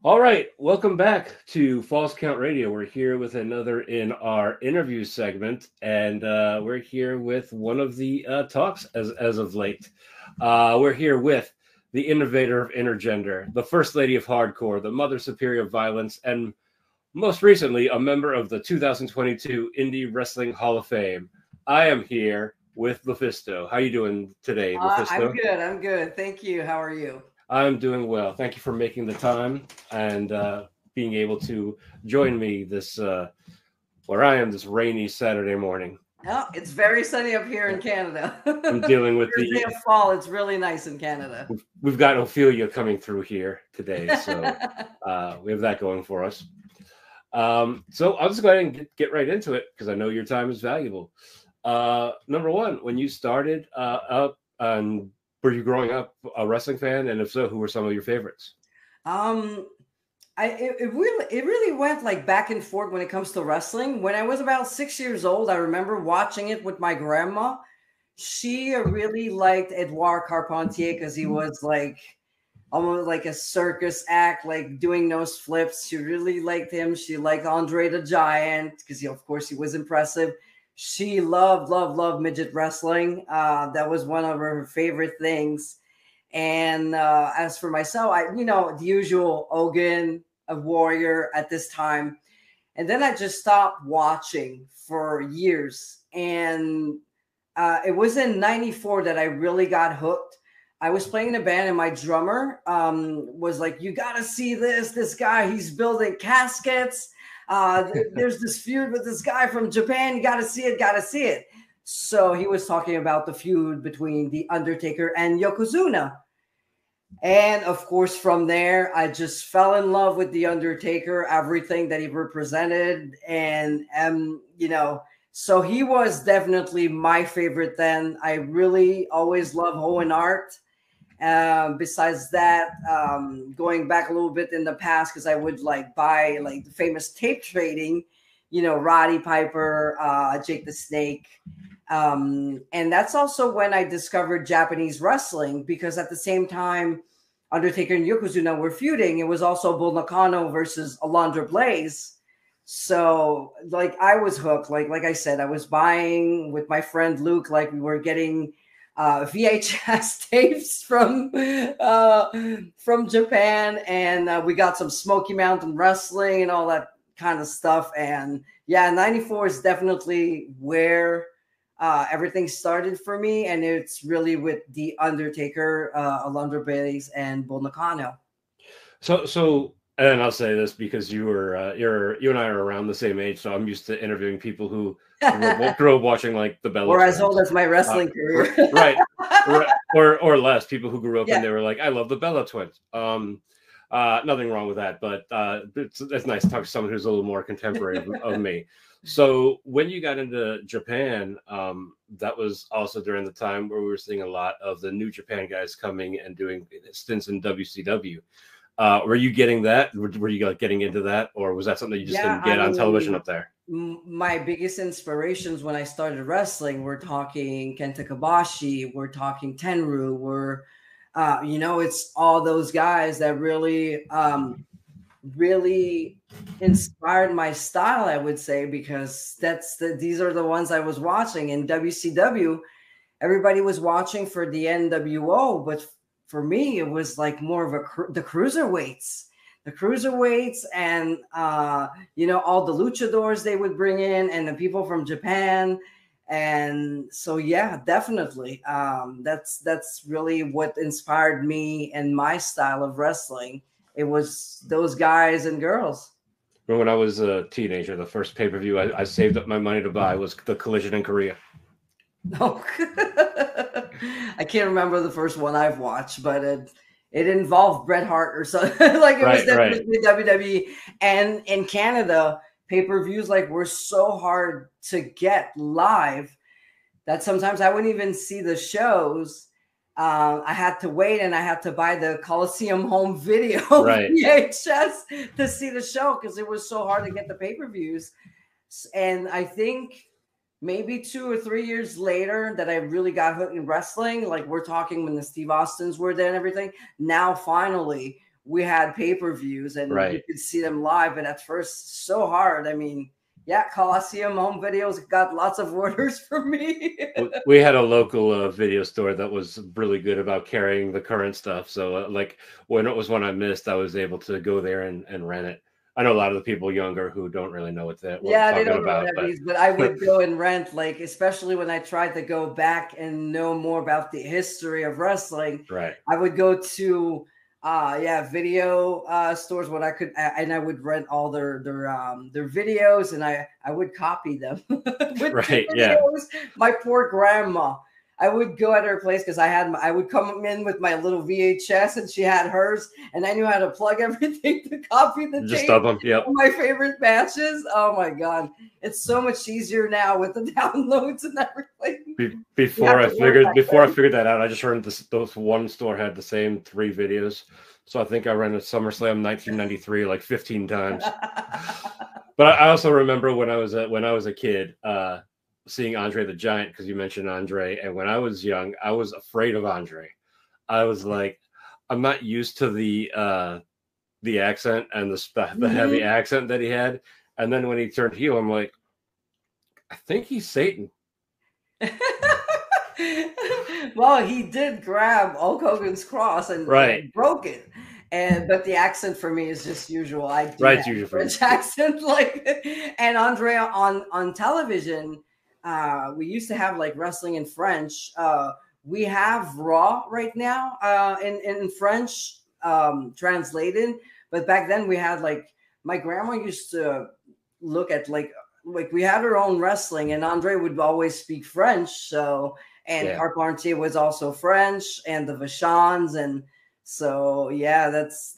All right, welcome back to False Count Radio. We're here with another in our interview segment, and we're here with one of the talks as of late. We're here with the innovator of intergender, the first lady of hardcore, the mother superior of violence, and most recently a member of the 2022 Indie Wrestling Hall of Fame. I am here with LuFisto. How you doing today, I'm LuFisto? good. I'm good. Thank you. How are you? I'm doing well. Thank you for making the time and being able to join me this where I am this rainy Saturday morning. Oh, it's very sunny up here in Canada. I'm dealing with First day of fall. It's really nice in Canada. we've got Ophelia coming through here today, so we have that going for us. So I'll just go ahead and get right into it because I know your time is valuable. Number one, when you started up, were you growing up a wrestling fan, and if so, who were some of your favorites? um, it really went like back and forth when it comes to wrestling. When I was about 6 years old, I remember watching it with my grandma. She really liked Edouard Carpentier because he was like almost like a circus act, like doing nose flips. She really liked him. She liked Andre the Giant because, of course, he was impressive. She loved midget wrestling. That was one of her favorite things. And as for myself, the usual Ogun, a warrior at this time. And then I just stopped watching for years. And it was in 94 that I really got hooked. I was playing in a band and my drummer was like, you got to see this guy. He's building caskets. There's this feud with this guy from Japan. You got to see it, got to see it. So he was talking about the feud between The Undertaker and Yokozuna. And of course, from there, I just fell in love with The Undertaker, everything that he represented. And, so he was definitely my favorite then. I really always loved Owen Hart. Besides that, going back a little bit in the past, because I would like buy like the famous tape trading, Roddy Piper, Jake the Snake. And that's also when I discovered Japanese wrestling, because at the same time Undertaker and Yokozuna were feuding, it was also Bull Nakano versus Alundra Blaze. So like I was hooked. Like I said, I was buying with my friend Luke, like we were getting VHS tapes from Japan, and we got some Smoky Mountain Wrestling and all that kind of stuff. And yeah, 94 is definitely where everything started for me, and it's really with The Undertaker, Alundra Blaze, and Bull Nakano. So, and I'll say this because you and I are around the same age, so I'm used to interviewing people who grew up watching like the Bella Or as Twins, old as my wrestling career. right, or less people who grew up Yeah. and they were like, I love the Bella Twins. Nothing wrong with that, but it's nice to talk to someone who's a little more contemporary of me. So when you got into Japan, that was also during the time where we were seeing a lot of the New Japan guys coming and doing stints in WCW. Were you getting that? Were you like getting into that, or was that something you just Yeah, didn't I get on television mean, up there? my biggest inspirations when I started wrestling, we're talking Kenta Kobashi, we're talking Tenru, it's all those guys that really inspired my style, I would say, because these are the ones I was watching in WCW. Everybody was watching for the NWO, but for me, it was like more of the cruiserweights, and all the luchadors they would bring in, and the people from Japan. And so, yeah, definitely, that's really what inspired me and my style of wrestling. It was those guys and girls. When I was a teenager, the first pay-per-view I saved up my money to buy was the Collision in Korea. Oh, I can't remember the first one I've watched, but it involved Bret Hart or something. Like it was Right. definitely WWE. And in Canada, pay-per-views like were so hard to get live that sometimes I wouldn't even see the shows. I had to wait, and I had to buy the Coliseum home video Right. VHS to see the show because it was so hard to get the pay-per-views. And I think maybe 2 or 3 years later that I really got hooked in wrestling. Like we're talking when the Steve Austins were there and everything. Now, finally, we had pay-per-views and you Right. could see them live. And at first, so hard. I mean, yeah, Coliseum home videos got lots of orders for me. We had a local video store that was really good about carrying the current stuff. So like when it was one I missed, I was able to go there and rent it. I know a lot of the people younger who don't really know what we're Yeah, they talking don't know what about, that but means, but I would go and rent, like, especially when I tried to go back and know more about the history of wrestling. right. I would go to video stores when I could, and I would rent all their videos, and I would copy them with the Right. Yeah. videos. My poor grandma. I would go at her place because I would come in with my little VHS and she had hers, and I knew how to plug everything to copy the Just tape of them. Yep. of my favorite matches. Oh my God. It's so much easier now with the downloads and everything. Before I figured that out, I just heard those one store had the same 3 videos. So I think I rented SummerSlam 1993 like 15 times. But I also remember when I was a kid, seeing Andre the Giant, because you mentioned Andre, and when I was young, I was afraid of Andre. I was like, I'm not used to the accent and the heavy accent that he had. And then when he turned heel, I'm like, I think he's Satan. Well, he did grab Hulk Hogan's cross and broke it. But the accent for me is just usual. I do have a French accent, and Andre on television. We used to have like wrestling in French. We have Raw right now in French translated. But back then we had like my grandma used to look at like we had her own wrestling, and Andre would always speak French. So Carpentier was also French, and the Vachons, and so yeah, that's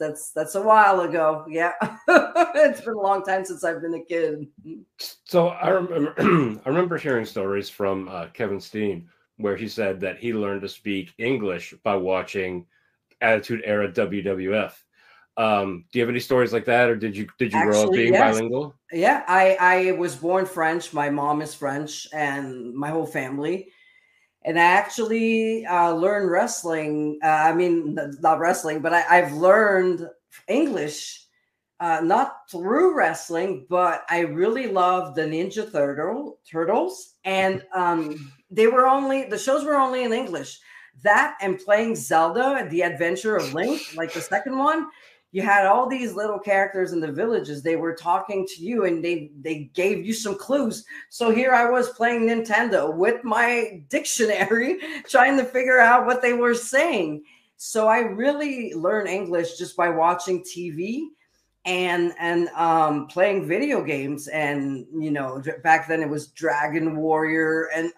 a while ago. Yeah, it's been a long time since I've been a kid. So I remember hearing stories from Kevin Steen where he said that he learned to speak English by watching Attitude Era WWF. Do you have any stories like that, or did you grow up being bilingual? Yeah, I was born French. My mom is French, and my whole family. And I actually learned wrestling. I mean, not wrestling, but I've learned English, not through wrestling, but I really loved the Ninja Turtles. And the shows were only in English. That and playing Zelda, The Adventure of Link, like the second one. You had all these little characters in the villages. They were talking to you, and they gave you some clues. So here I was playing Nintendo with my dictionary, trying to figure out what they were saying. So I really learned English just by watching TV and playing video games. And back then it was Dragon Warrior and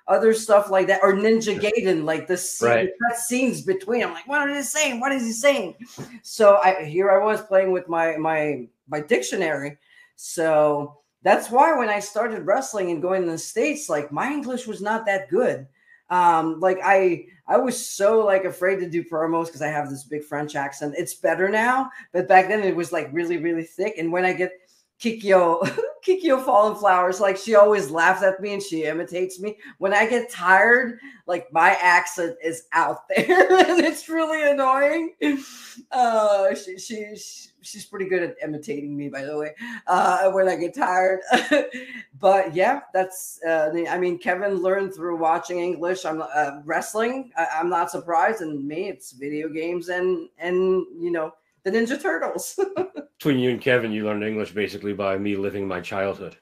other stuff like that, or Ninja Gaiden, like the scenes between. I'm like, what are they saying? What is he saying? So here I was playing with my dictionary. So that's why when I started wrestling and going to the States, like my English was not that good. I was so afraid to do promos because I have this big French accent. It's better now, but back then it was like really, really thick. And when I get Kikyo Fallen Flowers, like she always laughs at me and she imitates me. When I get tired, like my accent is out there and it's really annoying. She's pretty good at imitating me, by the way, when I get tired. But yeah, that's Kevin learned through watching English. I'm wrestling. I'm not surprised. And me, it's video games and the Ninja Turtles. Between you and Kevin, you learned English basically by me living my childhood.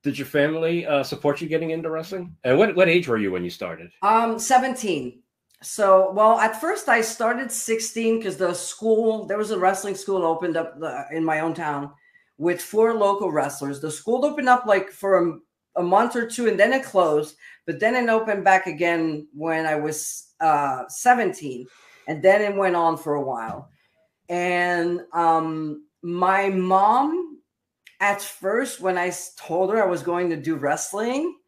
Did your family support you getting into wrestling? And what age were you when you started? 17. So, well, at first I started 16 because there was a wrestling school opened up in my own town with 4 local wrestlers. The school opened up for a month or 2, and then it closed. But then it opened back again when I was 17. And then it went on for a while. And my mom, at first, when I told her I was going to do wrestling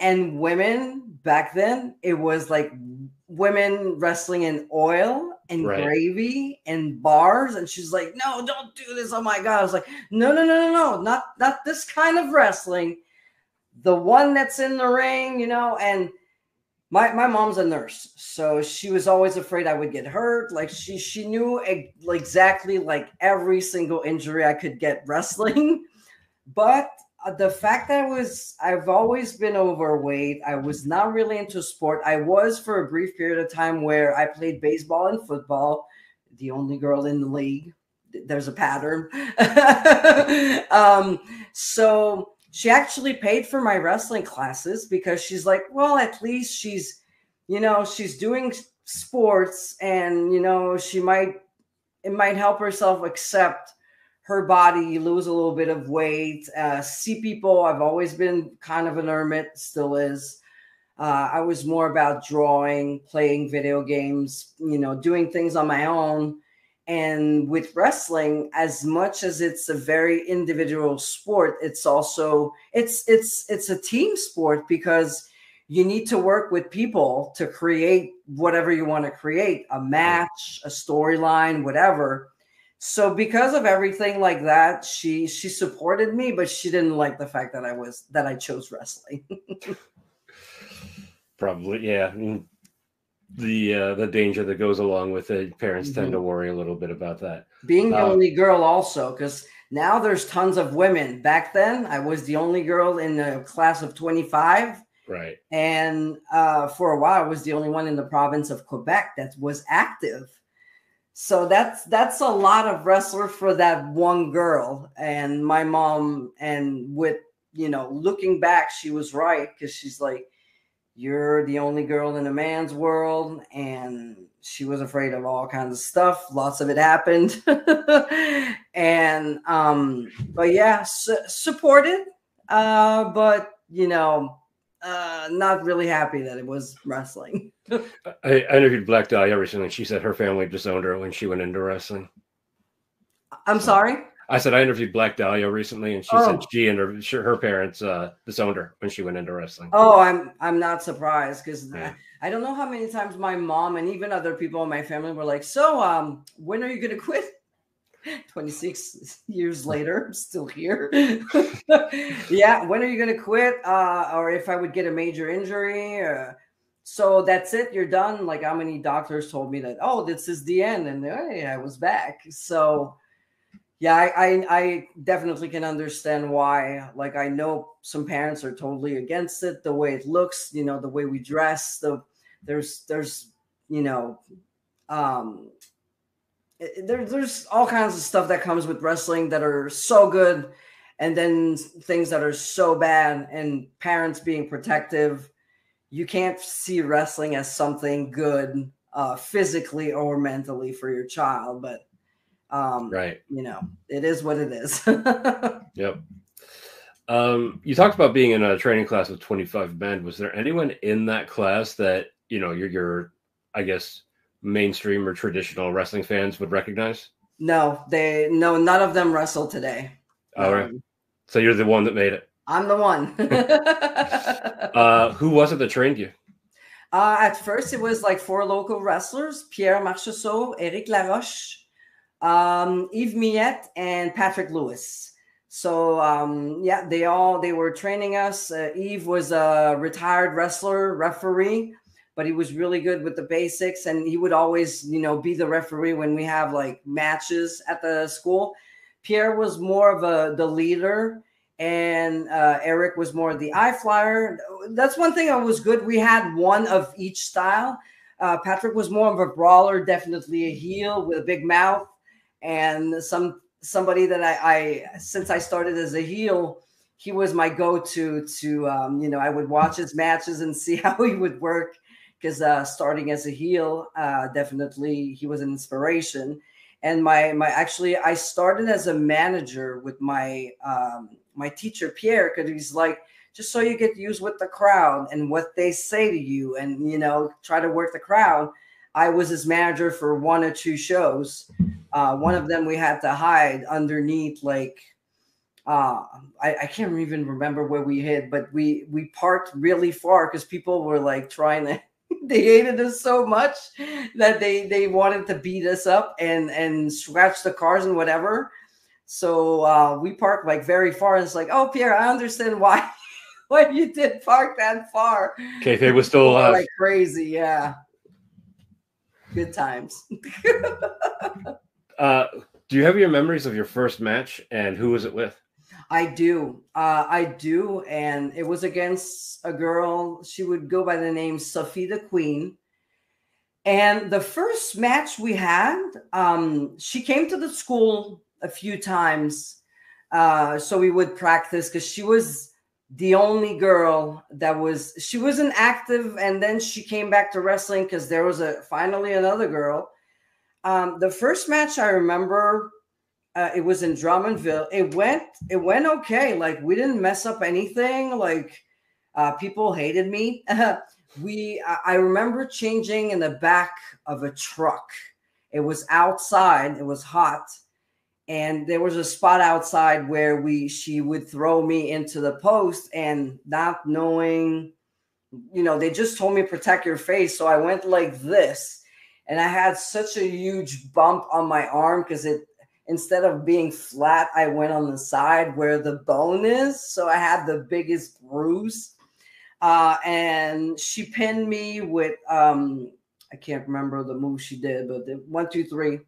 and women back then, it was like women wrestling in oil and gravy and bars. And she's like, no, don't do this. Oh, my God. I was like, no, not this kind of wrestling. The one that's in the ring, and My mom's a nurse, so she was always afraid I would get hurt. Like she knew exactly like every single injury I could get wrestling. But the fact that I've always been overweight. I was not really into sport. I was for a brief period of time where I played baseball and football, the only girl in the league. There's a pattern. So she actually paid for my wrestling classes because she's like, well, at least she's doing sports, and it might help herself accept her body, lose a little bit of weight, see people. I've always been kind of an hermit, still is. I was more about drawing, playing video games, doing things on my own. And with wrestling, as much as it's a very individual sport, it's also it's a team sport, because you need to work with people to create whatever you want to create, a match, a storyline, whatever. So because of everything like that, she supported me, but she didn't like the fact that I chose wrestling. Probably, yeah. I mean, the danger that goes along with it, parents tend to worry a little bit about that. Being the only girl also, because now there's tons of women. Back then, I was the only girl in a class of 25. Right. And for a while, I was the only one in the province of Quebec that was active. So that's a lot of wrestlers for that one girl. And my mom, and with, looking back, she was right, because she's like, you're the only girl in a man's world. And she was afraid of all kinds of stuff. Lots of it happened. And, but yeah, supported, but, not really happy that it was wrestling. I interviewed Black Dahlia recently. She said her family disowned her when she went into wrestling. I'm sorry? I said I interviewed Black Dahlia recently, and she said she and her parents disowned her when she went into wrestling. Oh, I'm not surprised, because I don't know how many times my mom and even other people in my family were like, so when are you going to quit? 26 years later, I'm still here. Yeah, when are you going to quit? Or if I would get a major injury. So that's it, you're done. Like, how many doctors told me that, oh, this is the end, and hey, I was back. So yeah, I definitely can understand why. Like, I know some parents are totally against it, the way it looks, the way we dress, there's there's all kinds of stuff that comes with wrestling that are so good, and then things that are so bad, and parents being protective. You can't see wrestling as something good physically or mentally for your child, but right. It is what it is. Yep. You talked about being in a training class with 25 men. Was there anyone in that class that, your I guess, mainstream or traditional wrestling fans would recognize? No, none of them wrestle today. All right. So you're the one that made it. I'm the one. Who was it that trained you? At first, it was like 4 local wrestlers: Pierre Marchessault, Eric Laroche, Yves Millette, and Patrick Lewis. So yeah, they were training us. Yves was a retired wrestler, referee, but he was really good with the basics, and he would always, be the referee when we have like matches at the school. Pierre was more of the leader, and Eric was more of the eye flyer. That's one thing that was good. We had one of each style. Patrick was more of a brawler, definitely a heel with a big mouth, and somebody that I since I started as a heel, he was my go-to to I would watch his matches and see how he would work, because starting as a heel, definitely he was an inspiration. And actually, I started as a manager with my teacher Pierre, because he's like, just so you get used with the crowd and what they say to you, and try to work the crowd. I was his manager for 1 or 2 shows. One of them we had to hide underneath, like I can't even remember where we hid, but we parked really far because people were like trying to. They hated us so much that they wanted to beat us up and scratch the cars and whatever. So we parked like very far, and it's like, oh, Pierre, I understand why Why you did park that far? Kayfabe was still alive. Like crazy, yeah. Good times. Do you have your memories of your first match, and who was it with? I do. And it was against a girl. She would go by the name Sophie the Queen. And the first match we had, she came to the school a few times. So we would practice because she was the only girl that she wasn't active. And then she came back to wrestling because there was finally another girl. The first match I remember, it was in Drummondville. It went okay. Like, we didn't mess up anything. Like, people hated me. I remember changing in the back of a truck. It was outside. It was hot. And there was a spot outside where she would throw me into the post, and not knowing, they just told me protect your face. So I went like this, and I had such a huge bump on my arm because instead of being flat, I went on the side where the bone is. So I had the biggest bruise. And she pinned me with, I can't remember the move she did, but 1, 2, 3,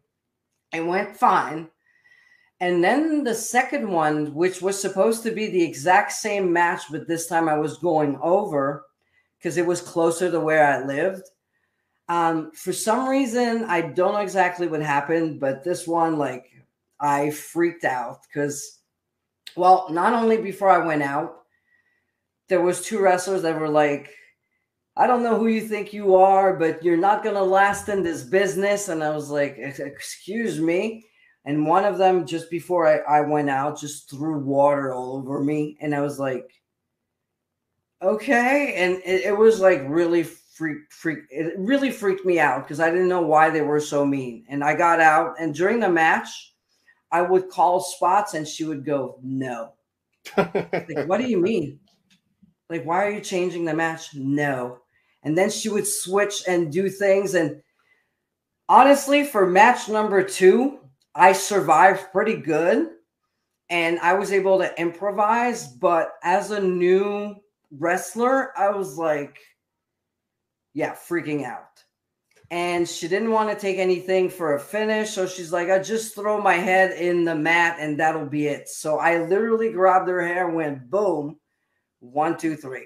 it went fine. And then the second one, which was supposed to be the exact same match, but this time I was going over because it was closer to where I lived. For some reason, I don't know exactly what happened, but this one, like, I freaked out because, well, not only before I went out, there was 2 wrestlers that were like, I don't know who you think you are, but you're not going to last in this business. And I was like, excuse me. And one of them, just before I went out, just threw water all over me. And I was like, okay. And it was like really it really freaked me out because I didn't know why they were so mean. And I got out, and during the match, I would call spots and she would go, no. Like, what do you mean? Like, why are you changing the match? No. And then she would switch and do things. And honestly, for match number 2, I survived pretty good. And I was able to improvise. But as a new wrestler, I was like, yeah, freaking out. And she didn't want to take anything for a finish. So she's like, I just throw my head in the mat and that'll be it. So I literally grabbed her hair and went boom. 1, 2, 3.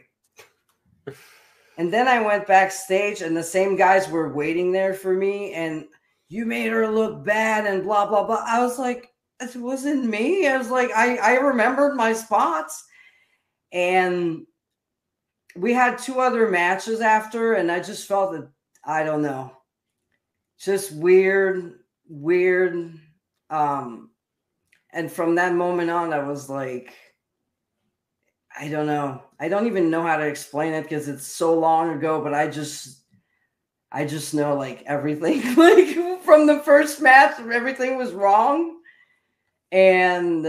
And then I went backstage, and the same guys were waiting there for me. And you made her look bad and blah, blah, blah. I was like, it wasn't me. I was like, I remembered my spots. And we had 2 other matches after, and I just felt that, I don't know, just weird. And from that moment on, I was like, I don't know. I don't even know how to explain it because it's so long ago, but I just know, like, everything, like, from the first match, everything was wrong. And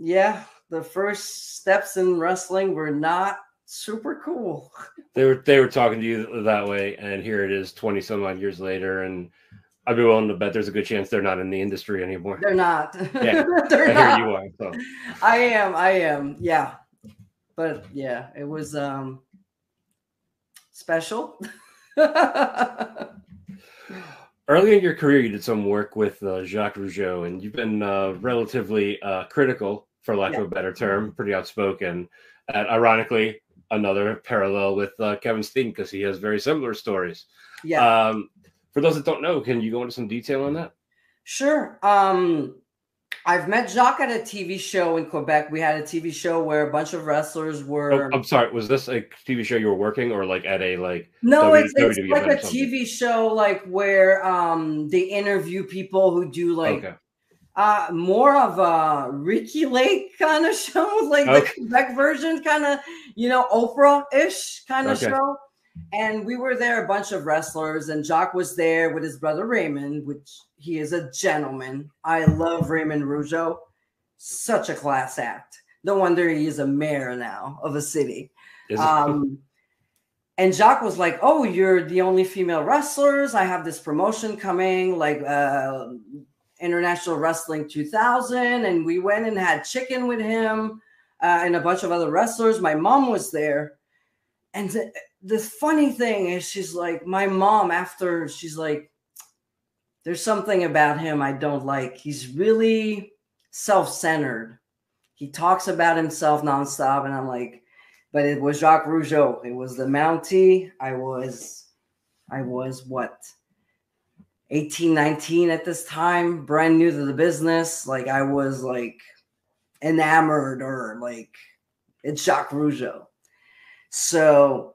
yeah, the first steps in wrestling were not super cool. They were talking to you that way, and here it is 20 some odd years later, and I'd be willing to bet there's a good chance they're not in the industry anymore. They're not. Yeah, They're not. Here you are. So. I am. Yeah. But yeah, it was special. Early in your career, you did some work with Jacques Rougeau, and you've been relatively critical, for lack of a better term, pretty outspoken. And ironically, another parallel with Kevin Steen, because he has very similar stories. Yeah. For those that don't know, can you go into some detail on that? Sure. I've met Jacques at a TV show in Quebec. We had a TV show where a bunch of wrestlers were. Oh, I'm sorry. Was this a TV show you were working, or like at a No, it's like a TV show, like where they interview people who do like more of a Ricky Lake kind of show, like the Quebec version, kind of, Oprah-ish kind of show. And we were there, a bunch of wrestlers, and Jacques was there with his brother Raymond, which he is a gentleman. I love Raymond Rougeau. Such a class act. No wonder he is a mayor now of a city. And Jacques was like, oh, you're the only female wrestlers. I have this promotion coming, like International Wrestling 2000. And we went and had chicken with him. and a bunch of other wrestlers. My mom was there. And the funny thing is, she's like, my mom, after, she's like, there's something about him I don't like. He's really self-centered. He talks about himself nonstop. And I'm like, but it was Jacques Rougeau. It was the Mountie. I was what? 18, 19 at this time, brand new to the business. Like, I was like enamored, or like, it's Jacques Rougeau. So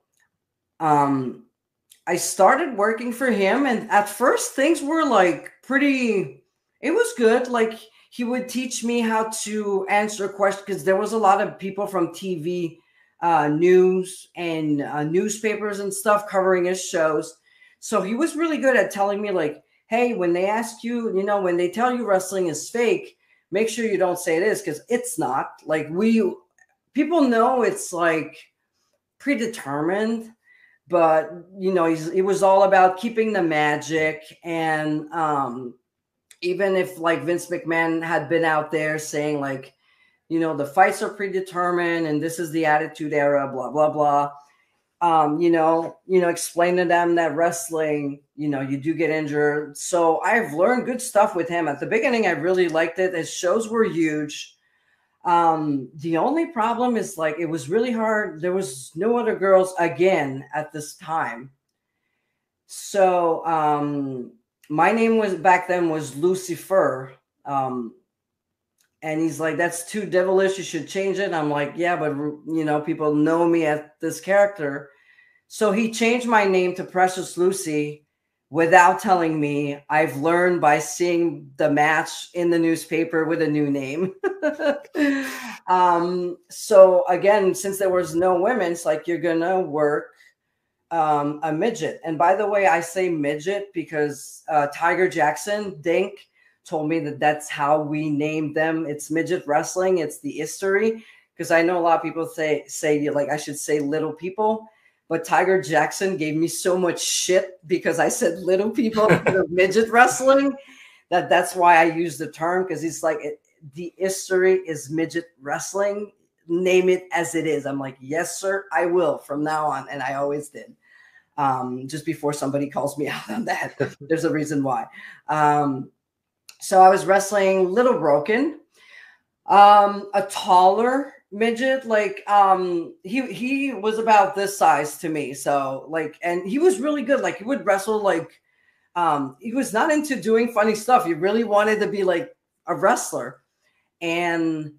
I started working for him, and at first things were like pretty, it was good. Like, he would teach me how to answer questions, because there was a lot of people from TV, news, and newspapers and stuff covering his shows. So he was really good at telling me, like, hey, when they ask you, when they tell you wrestling is fake, make sure you don't say it is, because it's not. Like, people know it's like predetermined, but it was all about keeping the magic. And even if like Vince McMahon had been out there saying like, the fights are predetermined and this is the Attitude Era, blah blah blah, explain to them that wrestling, you do get injured. So I've learned good stuff with him. At the beginning, I really liked it. His shows were huge. The only problem is, like, it was really hard. There was no other girls again at this time. So my name was back then was Lucifer. And he's like, that's too devilish. You should change it. I'm like, yeah, but people know me as this character. So he changed my name to Precious Lucy without telling me. I've learned by seeing the match in the newspaper with a new name. So again, since there was no women, it's like, you're going to work a midget. And by the way, I say midget because Tiger Jackson, Dink, told me that that's how we named them. It's midget wrestling. It's the history. Because I know a lot of people say like I should say little people, but Tiger Jackson gave me so much shit because I said little people instead of midget wrestling, that's why I use the term, because he's like, the history is midget wrestling. Name it as it is. I'm like, yes, sir, I will from now on. And I always did. Just before somebody calls me out on that, there's a reason why. So I was wrestling Little Broken, a taller midget. Like, he was about this size to me. So like, and he was really good. Like, he would wrestle like, he was not into doing funny stuff. He really wanted to be like a wrestler. And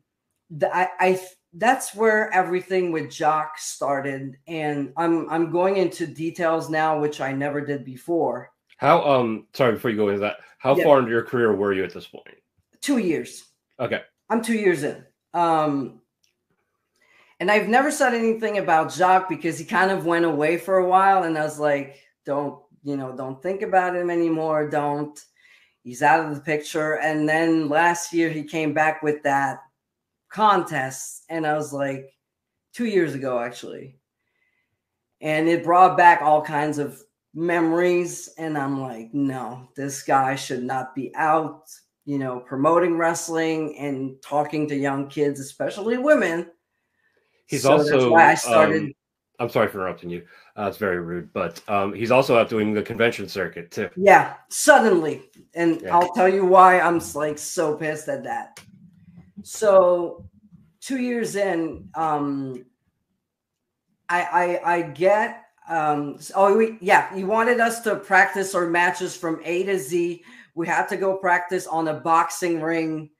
that's where everything with Jacques started. And I'm going into details now, which I never did before. How, sorry, before you go into that, how far into your career were you at this point? 2 years. Okay. I'm 2 years in. And I've never said anything about Jacques because he kind of went away for a while. And I was like, don't think about him anymore. He's out of the picture. And then last year he came back with that contest. And I was like, 2 years ago, actually. And it brought back all kinds of memories. And I'm like, no, this guy should not be out, promoting wrestling and talking to young kids, especially women. He's also, that's why I started. I'm sorry for interrupting you. It's very rude, but he's also out doing the convention circuit too. Yeah, suddenly. And yeah. I'll tell you why I'm like so pissed at that. So 2 years in, I get, he wanted us to practice our matches from A to Z. We had to go practice on a boxing ring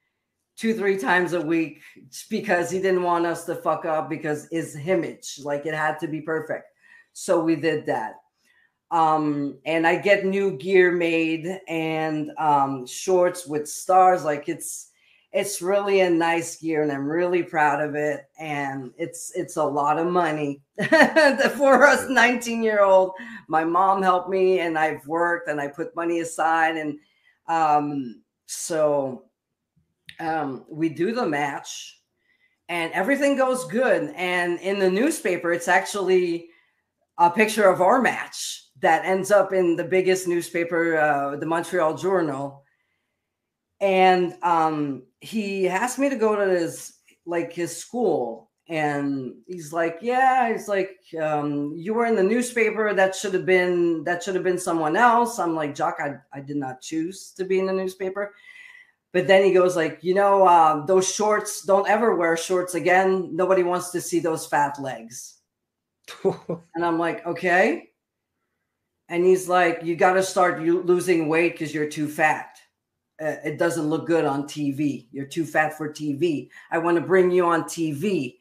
2-3 times a week because he didn't want us to fuck up because his image, like, it had to be perfect. So we did that. And I get new gear made and shorts with stars. Like, it's really a nice gear and I'm really proud of it. And it's a lot of money for us 19-year-old. My mom helped me and I've worked and I put money aside. And so we do the match and everything goes good. And in the newspaper, it's actually a picture of our match that ends up in the biggest newspaper, the Montreal Journal. And he asked me to go to his like his school, and he's like, yeah, he's like, you were in the newspaper. That should have been someone else. I'm like, Jacques, I did not choose to be in the newspaper. But then he goes like, those shorts, don't ever wear shorts again. Nobody wants to see those fat legs. And I'm like, okay. And he's like, you got to start losing weight because you're too fat. It doesn't look good on TV. You're too fat for TV. I want to bring you on TV.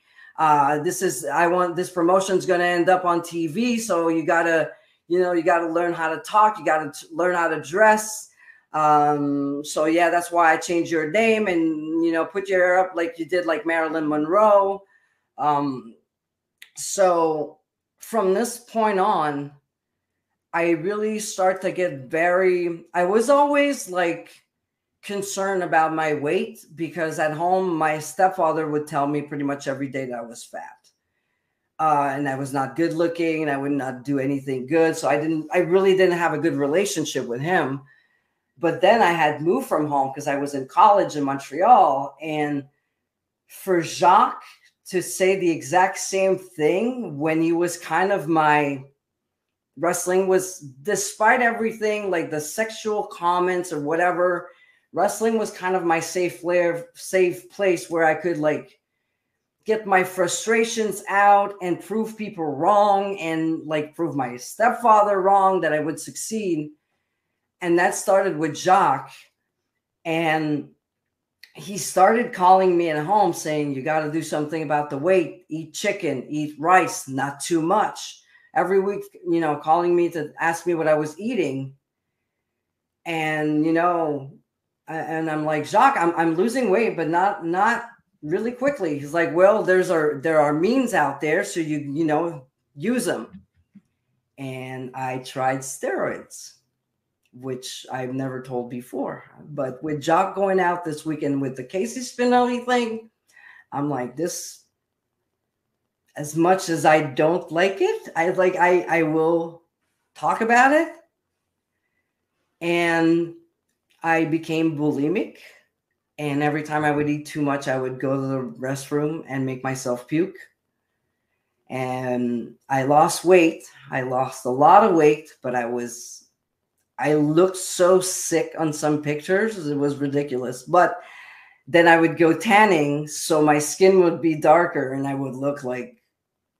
This promotion's going to end up on TV. So you got to learn how to talk. You got to learn how to dress. So yeah, that's why I changed your name and, put your hair up like you did like Marilyn Monroe. So from this point on, I really start to get I was always like concerned about my weight because at home, my stepfather would tell me pretty much every day that I was fat. And I was not good looking and I would not do anything good. So I really didn't have a good relationship with him. But then I had moved from home because I was in college in Montreal. And for Jacques to say the exact same thing when he was kind of wrestling was, despite everything, like the sexual comments or whatever, wrestling was kind of my safe place where I could like get my frustrations out and prove people wrong and like prove my stepfather wrong that I would succeed. And that started with Jacques. And he started calling me at home saying, you got to do something about the weight, eat chicken, eat rice, not too much. Every week, calling me to ask me what I was eating. And, and I'm like, Jacques, I'm losing weight, but not really quickly. He's like, well, there are means out there. So use them. And I tried steroids, which I've never told before. But with Jacques going out this weekend with the Casey Spinelli thing, I'm like, this, as much as I don't like it, I will talk about it. And I became bulimic. And every time I would eat too much, I would go to the restroom and make myself puke. And I lost weight. I lost a lot of weight, but I looked so sick on some pictures. It was ridiculous. But then I would go tanning, so my skin would be darker and I would look like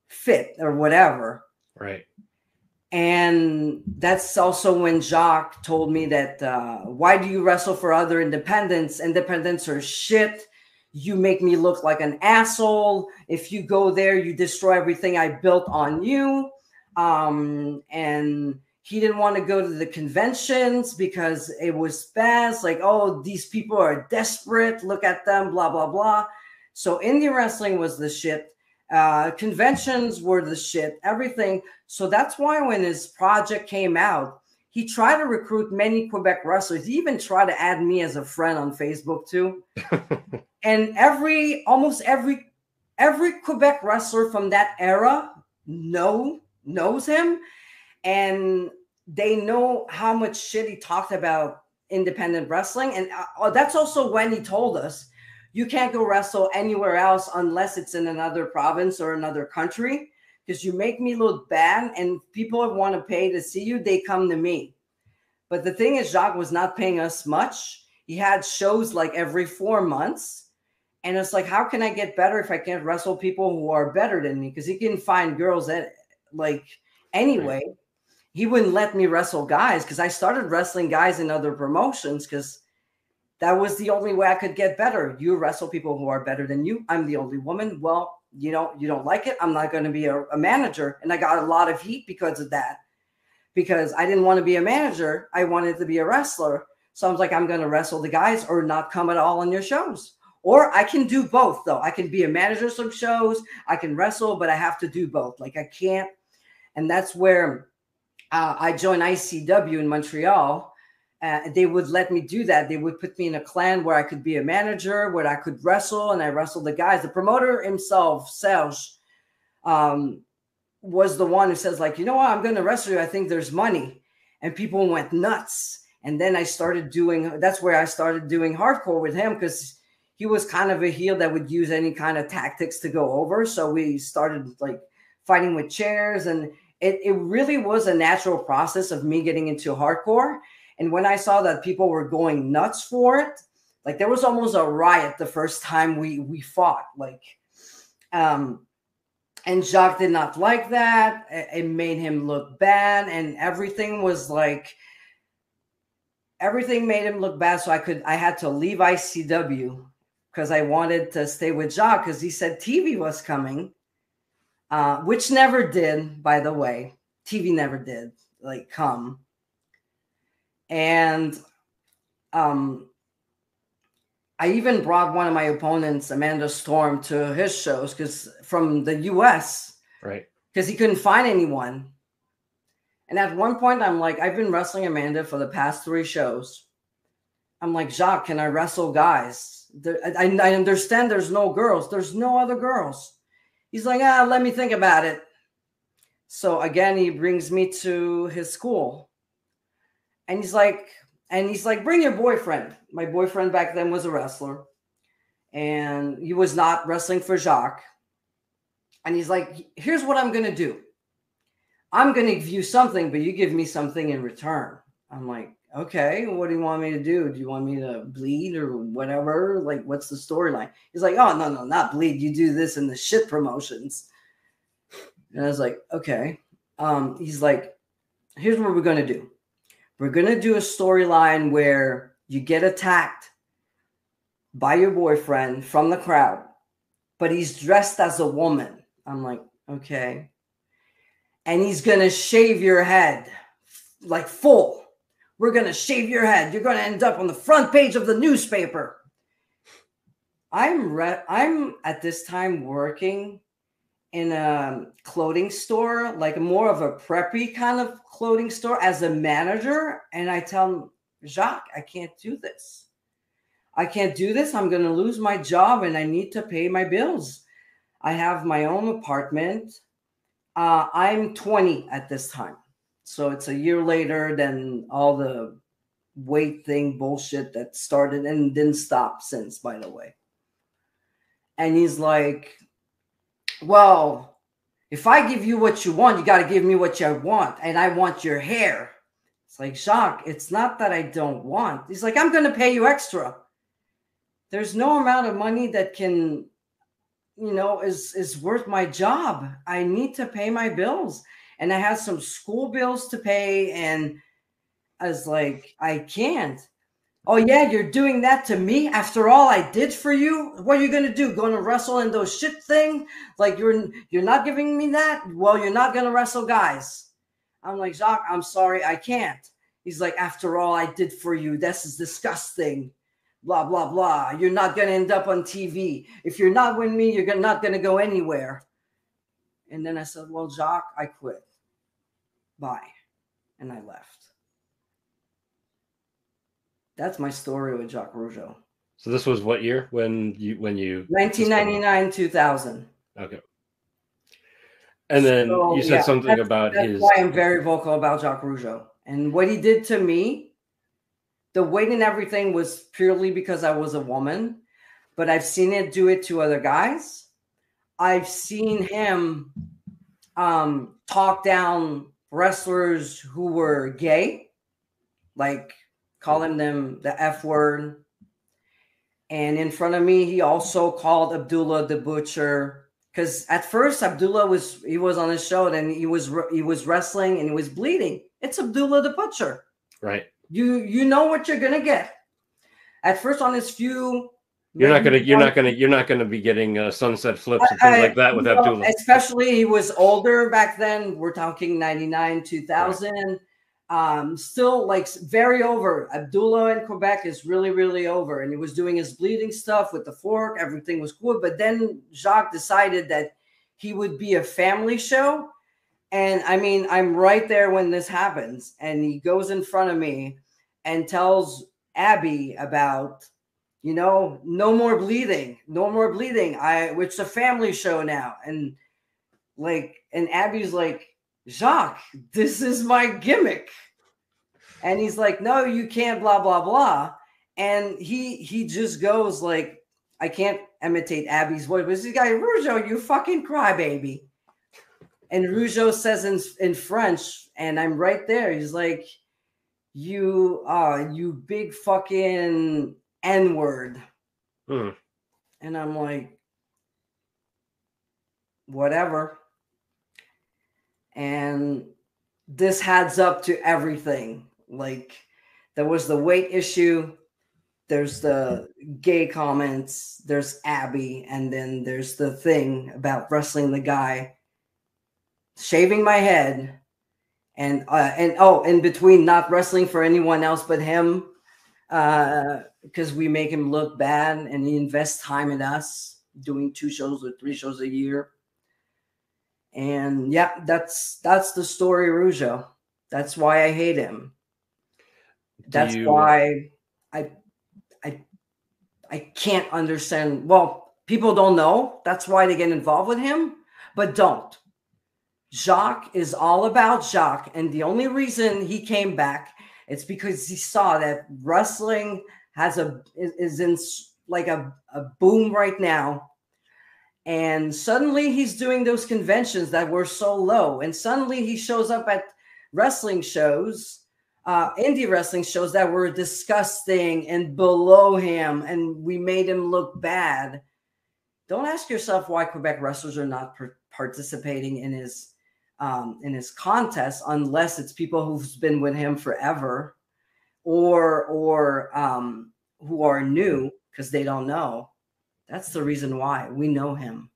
fit or whatever. Right. And that's also when Jacques told me that, why do you wrestle for other independents? Independents are shit. You make me look like an asshole. If you go there, you destroy everything I built on you. And he didn't want to go to the conventions because it was fast. Like, oh, these people are desperate. Look at them, blah, blah, blah. So indie wrestling was the shit. Conventions were the shit, everything. So that's why when his project came out, he tried to recruit many Quebec wrestlers. He even tried to add me as a friend on Facebook too. And almost every Quebec wrestler from that era knows him. And they know how much shit he talked about independent wrestling. And that's also when he told us, you can't go wrestle anywhere else unless it's in another province or another country, because you make me look bad and people want to pay to see you, they come to me. But the thing is, Jacques was not paying us much. He had shows like every 4 months. And it's like, how can I get better if I can't wrestle people who are better than me? Because he can find girls that anyway. He wouldn't let me wrestle guys because I started wrestling guys in other promotions because that was the only way I could get better. You wrestle people who are better than you. I'm the only woman. Well, you don't like it. I'm not going to be a manager. And I got a lot of heat because of that, because I didn't want to be a manager. I wanted to be a wrestler. So I was like, I'm going to wrestle the guys or not come at all on your shows. Or I can do both, though. I can be a manager some shows. I can wrestle, but I have to do both. Like, I can't. And that's where I joined ICW in Montreal. They would let me do that. They would put me in a clan where I could be a manager, where I could wrestle, and I wrestled the guys. The promoter himself, Serge, was the one who says, like, you know what, I'm going to wrestle you. I think there's money. And people went nuts. And then that's where I started doing hardcore with him, because he was kind of a heel that would use any kind of tactics to go over. So we started like fighting with chairs, and it really was a natural process of me getting into hardcore. And when I saw that people were going nuts for it, like there was almost a riot the first time we fought, like, and Jacques did not like that. It made him look bad, and everything was like, everything made him look bad. So I had to leave ICW because I wanted to stay with Jacques because he said TV was coming, which never did, by the way. TV never did like come. And I even brought one of my opponents, Amanda Storm, to his shows because from the US, right? Because he couldn't find anyone. And at one point, I'm like, I've been wrestling Amanda for the past 3 shows. I'm like, Jacques, can I wrestle guys? I understand there's no girls. There's no other girls. He's like, let me think about it. So again, he brings me to his school. And he's like, bring your boyfriend. My boyfriend back then was a wrestler. And he was not wrestling for Jacques. And he's like, here's what I'm going to do. I'm going to give you something, but you give me something in return. I'm like, okay, what do you want me to do? Do you want me to bleed or whatever? Like, what's the storyline? He's like, oh, no, not bleed. You do this in the shit promotions. And I was like, okay. He's like, here's what we're going to do. We're going to do a storyline where you get attacked by your boyfriend from the crowd, but he's dressed as a woman. I'm like, okay. And he's going to shave your head, like full. We're going to shave your head. You're going to end up on the front page of the newspaper. I'm at this time working in a clothing store, like more of a preppy kind of clothing store as a manager. And I tell him, Jacques, I can't do this. I can't do this. I'm going to lose my job and I need to pay my bills. I have my own apartment. I'm 20 at this time. So it's a year later than all the weight thing bullshit that started and didn't stop since, by the way. And he's like, well, if I give you what you want, you got to give me what you want. And I want your hair. It's like, Jacques, it's not that I don't want. He's like, I'm going to pay you extra. There's no amount of money that can, is worth my job. I need to pay my bills. And I had some school bills to pay. And I was like, I can't. Oh, yeah, you're doing that to me after all I did for you? What are you going to do? Going to wrestle in those shit thing? Like, you're not giving me that? Well, you're not going to wrestle guys. I'm like, Jacques, I'm sorry, I can't. He's like, after all I did for you, this is disgusting. Blah, blah, blah. You're not going to end up on TV. If you're not with me, you're not going to go anywhere. And then I said, well, Jacques, I quit. Bye. And I left. That's my story with Jacques Rougeau. So this was what year when you 1999, 2000. Okay. And then you said something about that's his. Why I'm very vocal about Jacques Rougeau. And what he did to me, the weight and everything was purely because I was a woman, but I've seen it do it to other guys. I've seen him talk down wrestlers who were gay, like calling them the F word. And in front of me, he also called Abdullah the Butcher. Because at first, Abdullah was on his show, and he was wrestling and he was bleeding. It's Abdullah the Butcher. Right. You know what you're gonna get. At first, on his few, you're not gonna be getting sunset flips and things like that with Abdullah. Especially he was older back then. We're talking 99, 2000. Right. Still like very over. Abdullah in Quebec is really, really over. And he was doing his bleeding stuff with the fork. Everything was cool. But then Jacques decided that he would be a family show. And I mean, I'm right there when this happens. And he goes in front of me and tells Abby about, no more bleeding. No more bleeding. It's a family show now. And Abby's like, Jacques, this is my gimmick. And he's like, no, you can't, blah, blah, blah. And he just goes like, I can't imitate Abby's voice, but this guy, Rougeau, you fucking crybaby. And Rougeau says in French, and I'm right there. He's like, you big fucking N-word. Hmm. And I'm like, whatever. And this adds up to everything. Like, there was the weight issue, there's the gay comments, there's Abby, and then there's the thing about wrestling the guy, shaving my head, and in between, not wrestling for anyone else but him, because we make him look bad, and he invests time in us, doing 2 shows or 3 shows a year. And yeah, that's the story, Rougeau. That's why I hate him. That's why I can't understand. Well, people don't know. That's why they get involved with him, but don't. Jacques is all about Jacques, and the only reason he came back is because he saw that wrestling is in like a boom right now. And suddenly he's doing those conventions that were so low. And suddenly he shows up at wrestling shows, indie wrestling shows that were disgusting and below him. And we made him look bad. Don't ask yourself why Quebec wrestlers are not participating in his contest, unless it's people who've been with him forever or who are new because they don't know. That's the reason why. We know him.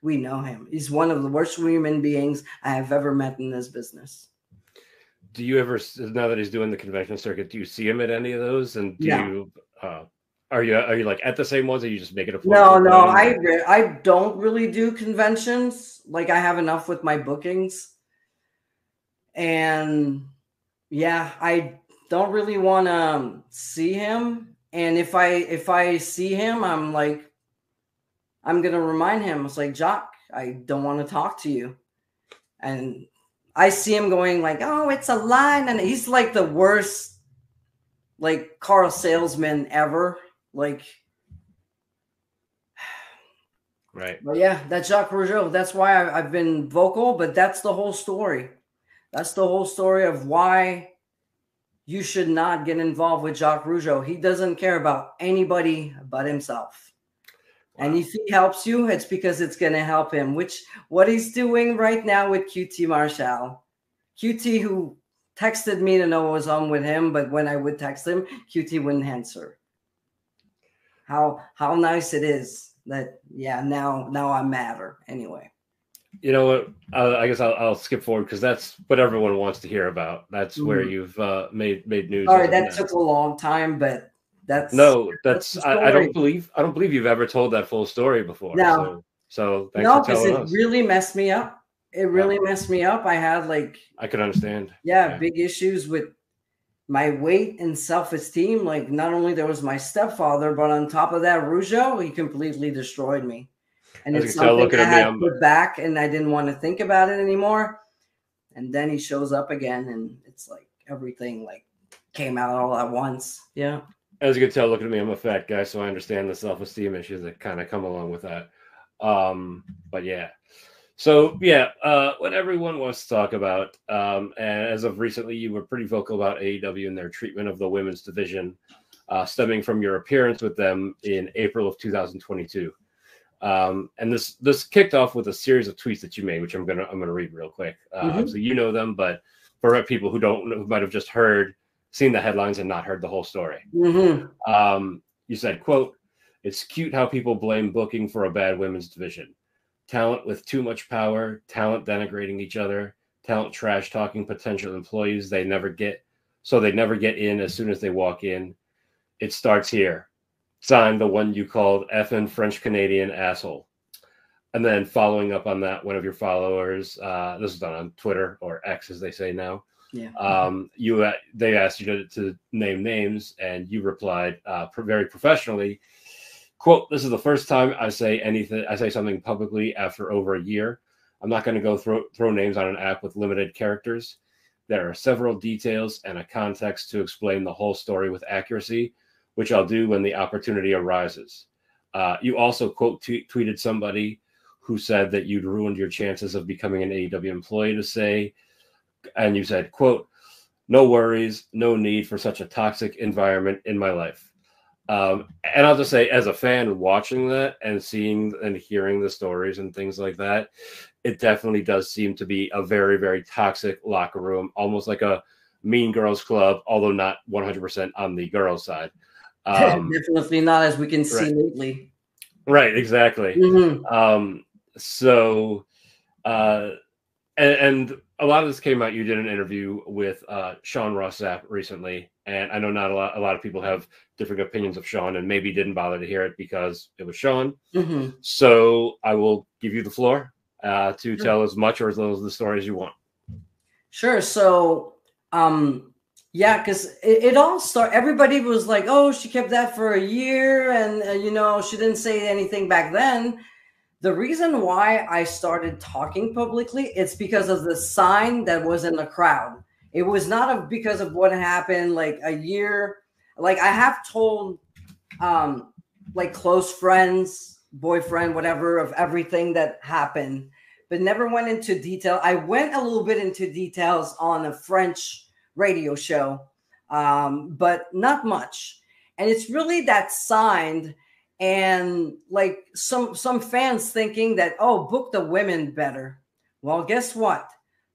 We know him. He's one of the worst human beings I have ever met in this business. Do you ever, now that he's doing the convention circuit, do you see him at any of those? And do you, are you like at the same ones, or you just make it a point? No, I don't really do conventions. Like, I have enough with my bookings. And yeah, I don't really want to see him. And if I see him, I'm going to remind him. It's like, Jacques, I don't want to talk to you. And I see him going like, oh, it's a line. And he's like the worst, like, car salesman ever. Like, right. But yeah, that's Jacques Rougeau. That's why I've been vocal, but that's the whole story. That's the whole story of why you should not get involved with Jacques Rougeau. He doesn't care about anybody but himself. Wow. And if he helps you, it's because it's going to help him, which what he's doing right now with QT Marshall. QT, who texted me to know what was on with him, but when I would text him, QT wouldn't answer. How nice it is that, yeah, now I'm madder anyway. You know what? I guess I'll skip forward because that's what everyone wants to hear about. That's where you've made news. Sorry, that took a long time, but that's I don't believe you've ever told that full story before. No. So thanks for telling us. It really messed me up. It really messed me up. I had I could understand. Yeah, big issues with my weight and self-esteem. Like, not only there was my stepfather, but on top of that, Rougeau, he completely destroyed me. And it's something I had put back, and I didn't want to think about it anymore. And then he shows up again, and it's like everything came out all at once. Yeah. As you can tell, looking at me, I'm a fat guy, so I understand the self-esteem issues that kind of come along with that. But yeah. So yeah, what everyone wants to talk about, and as of recently, you were pretty vocal about AEW and their treatment of the women's division, stemming from your appearance with them in April of 2022. And this kicked off with a series of tweets that you made, which I'm gonna read real quick. Obviously, you know them, but for people who don't know, who might have just seen the headlines and not heard the whole story. You said, quote, "It's cute how people blame booking for a bad women's division. Talent with too much power, talent denigrating each other, talent trash talking potential employees they never get in as soon as they walk in. It starts here. Signed, the one you called effing French Canadian asshole." And then following up on that, one of your followers, this is done on Twitter, or X as they say now. Yeah. They asked you to name names, and you replied very professionally, quote, "This is the first time I say something publicly after over a year. I'm not going to go throw names on an app with limited characters. There are several details and a context to explain the whole story with accuracy, which I'll do when the opportunity arises. You also quote tweeted somebody who said that you'd ruined your chances of becoming an AEW employee to say, and you said, quote, "No worries, no need for such a toxic environment in my life." And I'll just say, as a fan watching that and seeing and hearing the stories and things like that, it definitely does seem to be a very, very toxic locker room, almost like a Mean Girls Club, although not 100% on the girls' side. Definitely not, as we can see right. lately. Right, exactly. So, and a lot of this came out. You did an interview with Sean Ross Sapp recently, and I know not a lot of people have different opinions of Sean, and maybe didn't bother to hear it because it was Sean. So I will give you the floor to tell as much or as little of the story as you want. Sure. So, yeah, because it all started. Everybody was like, "Oh, she kept that for a year," and you know, she didn't say anything back then. The reason why I started talking publicly, it's because of the sign that was in the crowd. It was not because of what happened like a year. Like I have told like close friends, boyfriend, whatever, of everything that happened, but never went into detail. I went a little bit into details on a French radio show, but not much. And it's really that signed, and like some fans thinking that, oh, book the women better. Well, guess what?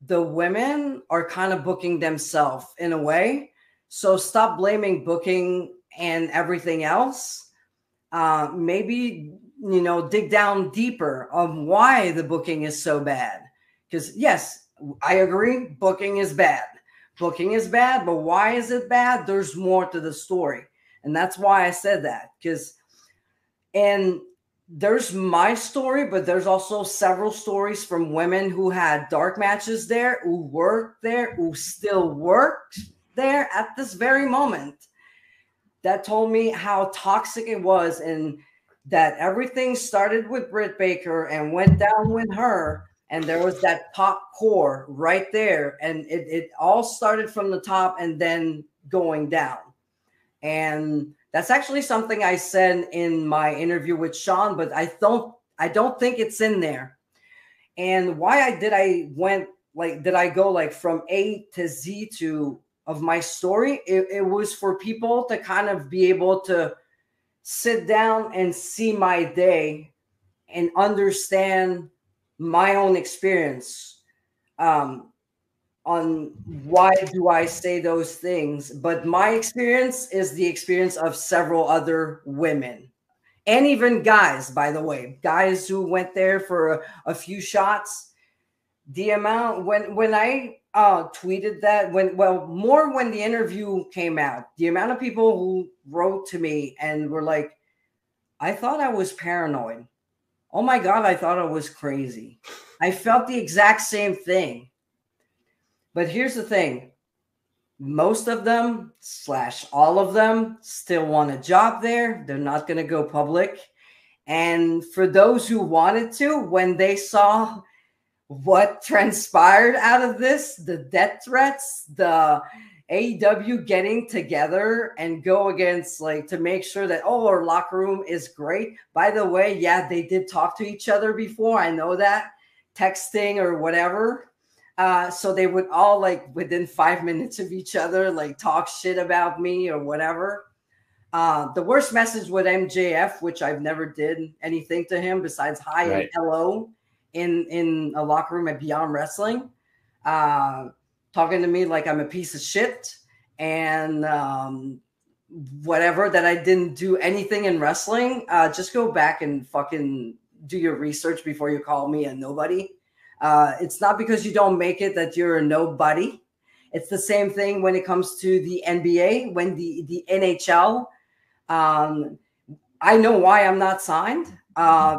The women are kind of booking themselves in a way. So stop blaming booking and everything else. Maybe, you know, dig down deeper on why the booking is so bad. Because yes, I agree, booking is bad. Booking is bad, but why is it bad? There's more to the story. And that's why I said that. And there's my story, but there's also several stories from women who had dark matches there, who worked there, who still worked there at this very moment, that told me how toxic it was, and that everything started with Britt Baker and went down with her. And there was that top core right there. And it all started from the top and then going down. And that's actually something I said in my interview with Sean, but I don't think it's in there. And why did I go like from A to Z of my story? It was for people to kind of be able to sit down and see my day and understand my own experience on why do I say those things. But my experience is the experience of several other women and even guys, by the way, guys who went there for a few shots. The amount when I tweeted that, more when the interview came out, the amount of people who wrote to me and were like, I thought I was paranoid. Oh my God, I thought I was crazy. I felt the exact same thing. But here's the thing. Most of them / all of them still want a job there. They're not going to go public. And for those who wanted to, when they saw what transpired out of this, the death threats, the AEW getting together and go against, like, to make sure that, oh, our locker room is great. By the way, yeah, they did talk to each other before. I know that, texting or whatever. So they would all, like, within 5 minutes of each other, like, talk shit about me or whatever. The worst message with MJF, which I've never did anything to him besides hi and hello in a locker room at Beyond Wrestling, talking to me like I'm a piece of shit and whatever, that I didn't do anything in wrestling. Just go back and fucking do your research before you call me a nobody. It's not because you don't make it that you're a nobody. It's the same thing when it comes to the NBA, when the NHL. I know why I'm not signed,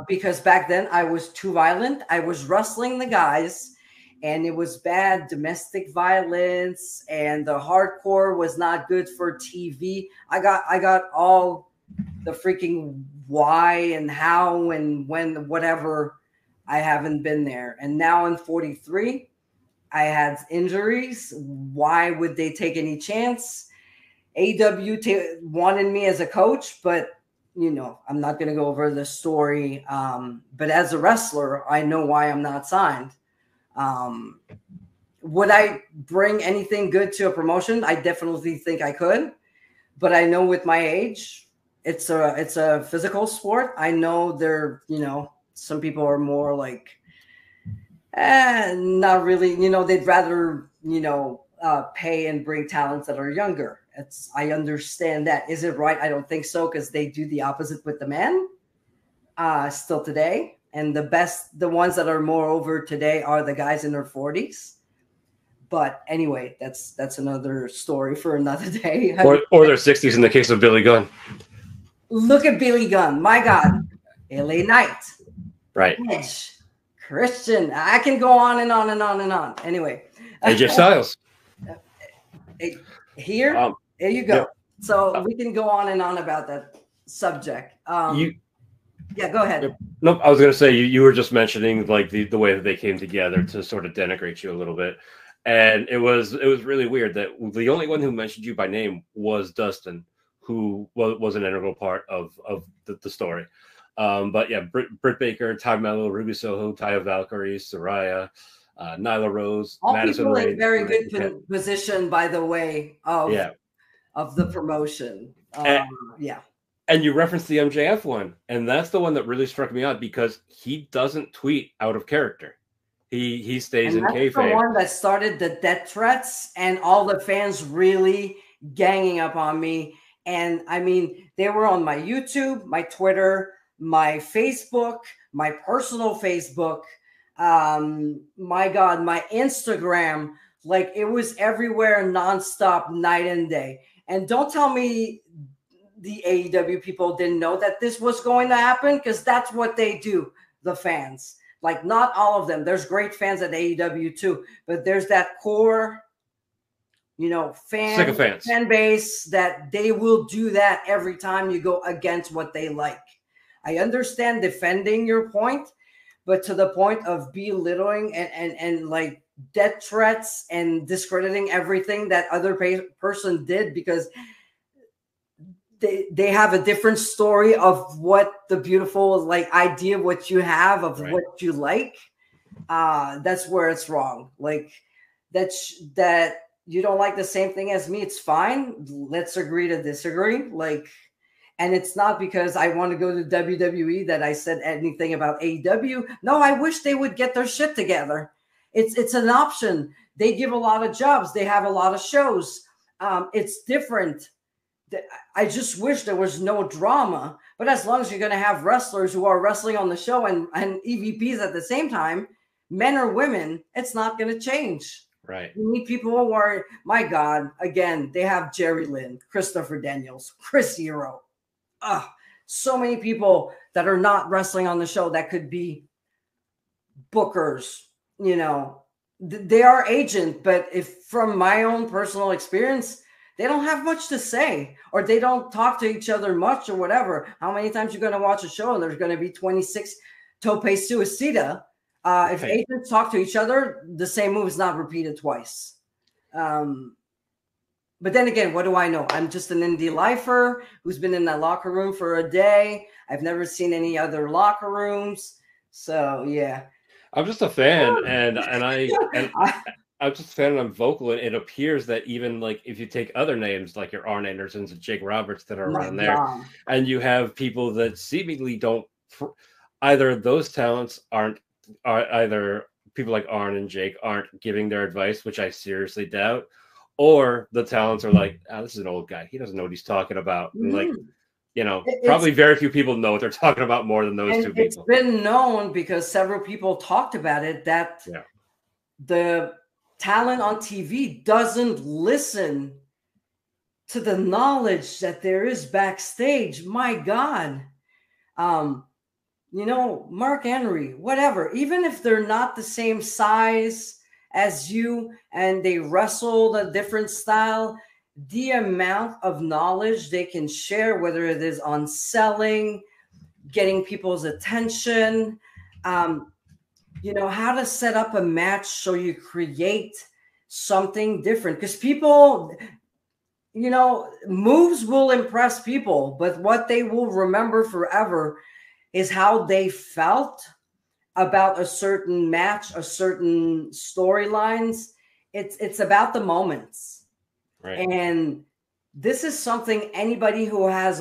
because back then I was too violent. I was wrestling the guys, and it was bad domestic violence, and the hardcore was not good for TV. I got all the freaking why and how and when, whatever. I haven't been there. And now I'm 43. I had injuries. Why would they take any chance? AEW wanted me as a coach, but you know, I'm not going to go over the story. But as a wrestler, I know why I'm not signed. Would I bring anything good to a promotion? I definitely think I could, but I know with my age, it's a physical sport. I know you know, some people are more like, not really, you know, they'd rather, you know, pay and bring talents that are younger. I understand that. Is it right? I don't think so, because they do the opposite with the men still today. And the ones that are more over today are the guys in their 40s. But anyway, that's another story for another day. Or their 60s in the case of Billy Gunn. Look at Billy Gunn. My God. LA Knight. Right. Edge. Christian. I can go on and on and on and on. Anyway. AJ Styles. Here, there you go. Yep. So we can go on and on about that subject. Yeah, go ahead. Nope, I was going to say, you were just mentioning like the way that they came together to sort of denigrate you a little bit. And it was really weird that the only one who mentioned you by name was Dustin, who was an integral part of the story. But yeah, Britt Baker, Ty Mello, Ruby Soho, Taya Valkyrie, Soraya, Nyla Rose, all Madison people Rayne, in very good position, by the way, of the promotion. Yeah. And you referenced the MJF one, and that's the one that really struck me out because he doesn't tweet out of character. He stays in kayfabe. That's the one that started the death threats and all the fans really ganging up on me. And I mean, they were on my YouTube, my Twitter, my Facebook, my personal Facebook. My God, my Instagram. Like, it was everywhere, nonstop, night and day. And don't tell me the AEW people didn't know that this was going to happen, because that's what they do, the fans. Like, not all of them. There's great fans at AEW too, but there's that core, you know, fan base that they will do that every time you go against what they like. I understand defending your point, but to the point of belittling and like death threats and discrediting everything that other person did because they have a different story of what the beautiful like idea of what you have of what you like. That's where it's wrong. Like that you don't like the same thing as me. It's fine. Let's agree to disagree. Like, and it's not because I want to go to WWE that I said anything about AEW. No, I wish they would get their shit together. It's an option. They give a lot of jobs. They have a lot of shows. It's different. I just wish there was no drama. But as long as you're going to have wrestlers who are wrestling on the show and EVPs at the same time, men or women, it's not going to change. Right. You need people who are, my God, again, they have Jerry Lynn, Christopher Daniels, Chris Hero. So many people that are not wrestling on the show that could be bookers, you know, they are agent, but if from my own personal experience, they don't have much to say, or they don't talk to each other much or whatever. How many times you're going to watch a show and there's going to be 26 tope suicida? If agents talk to each other, the same move is not repeated twice. But then again, what do I know? I'm just an indie lifer who's been in that locker room for a day. I've never seen any other locker rooms. So, yeah. I'm just a fan, and I'm just a fan, and I'm vocal, and it appears that even, like, if you take other names, like your Arn Andersons and Jake Roberts that are around there, and you have people that seemingly don't, either those talents are either people like Arn and Jake aren't giving their advice, which I seriously doubt, or the talents are like, this is an old guy. He doesn't know what he's talking about. And like, you know, probably very few people know what they're talking about more than those two people. It's been known because several people talked about it that the talent on TV doesn't listen to the knowledge that there is backstage. My God. You know, Mark Henry, whatever, even if they're not the same size as you and they wrestled a different style, the amount of knowledge they can share, whether it is on selling, getting people's attention, you know, how to set up a match so you create something different. Because people, you know, moves will impress people, but what they will remember forever is how they felt about a certain match, a certain storylines. It's about the moments. Right. And this is something anybody who has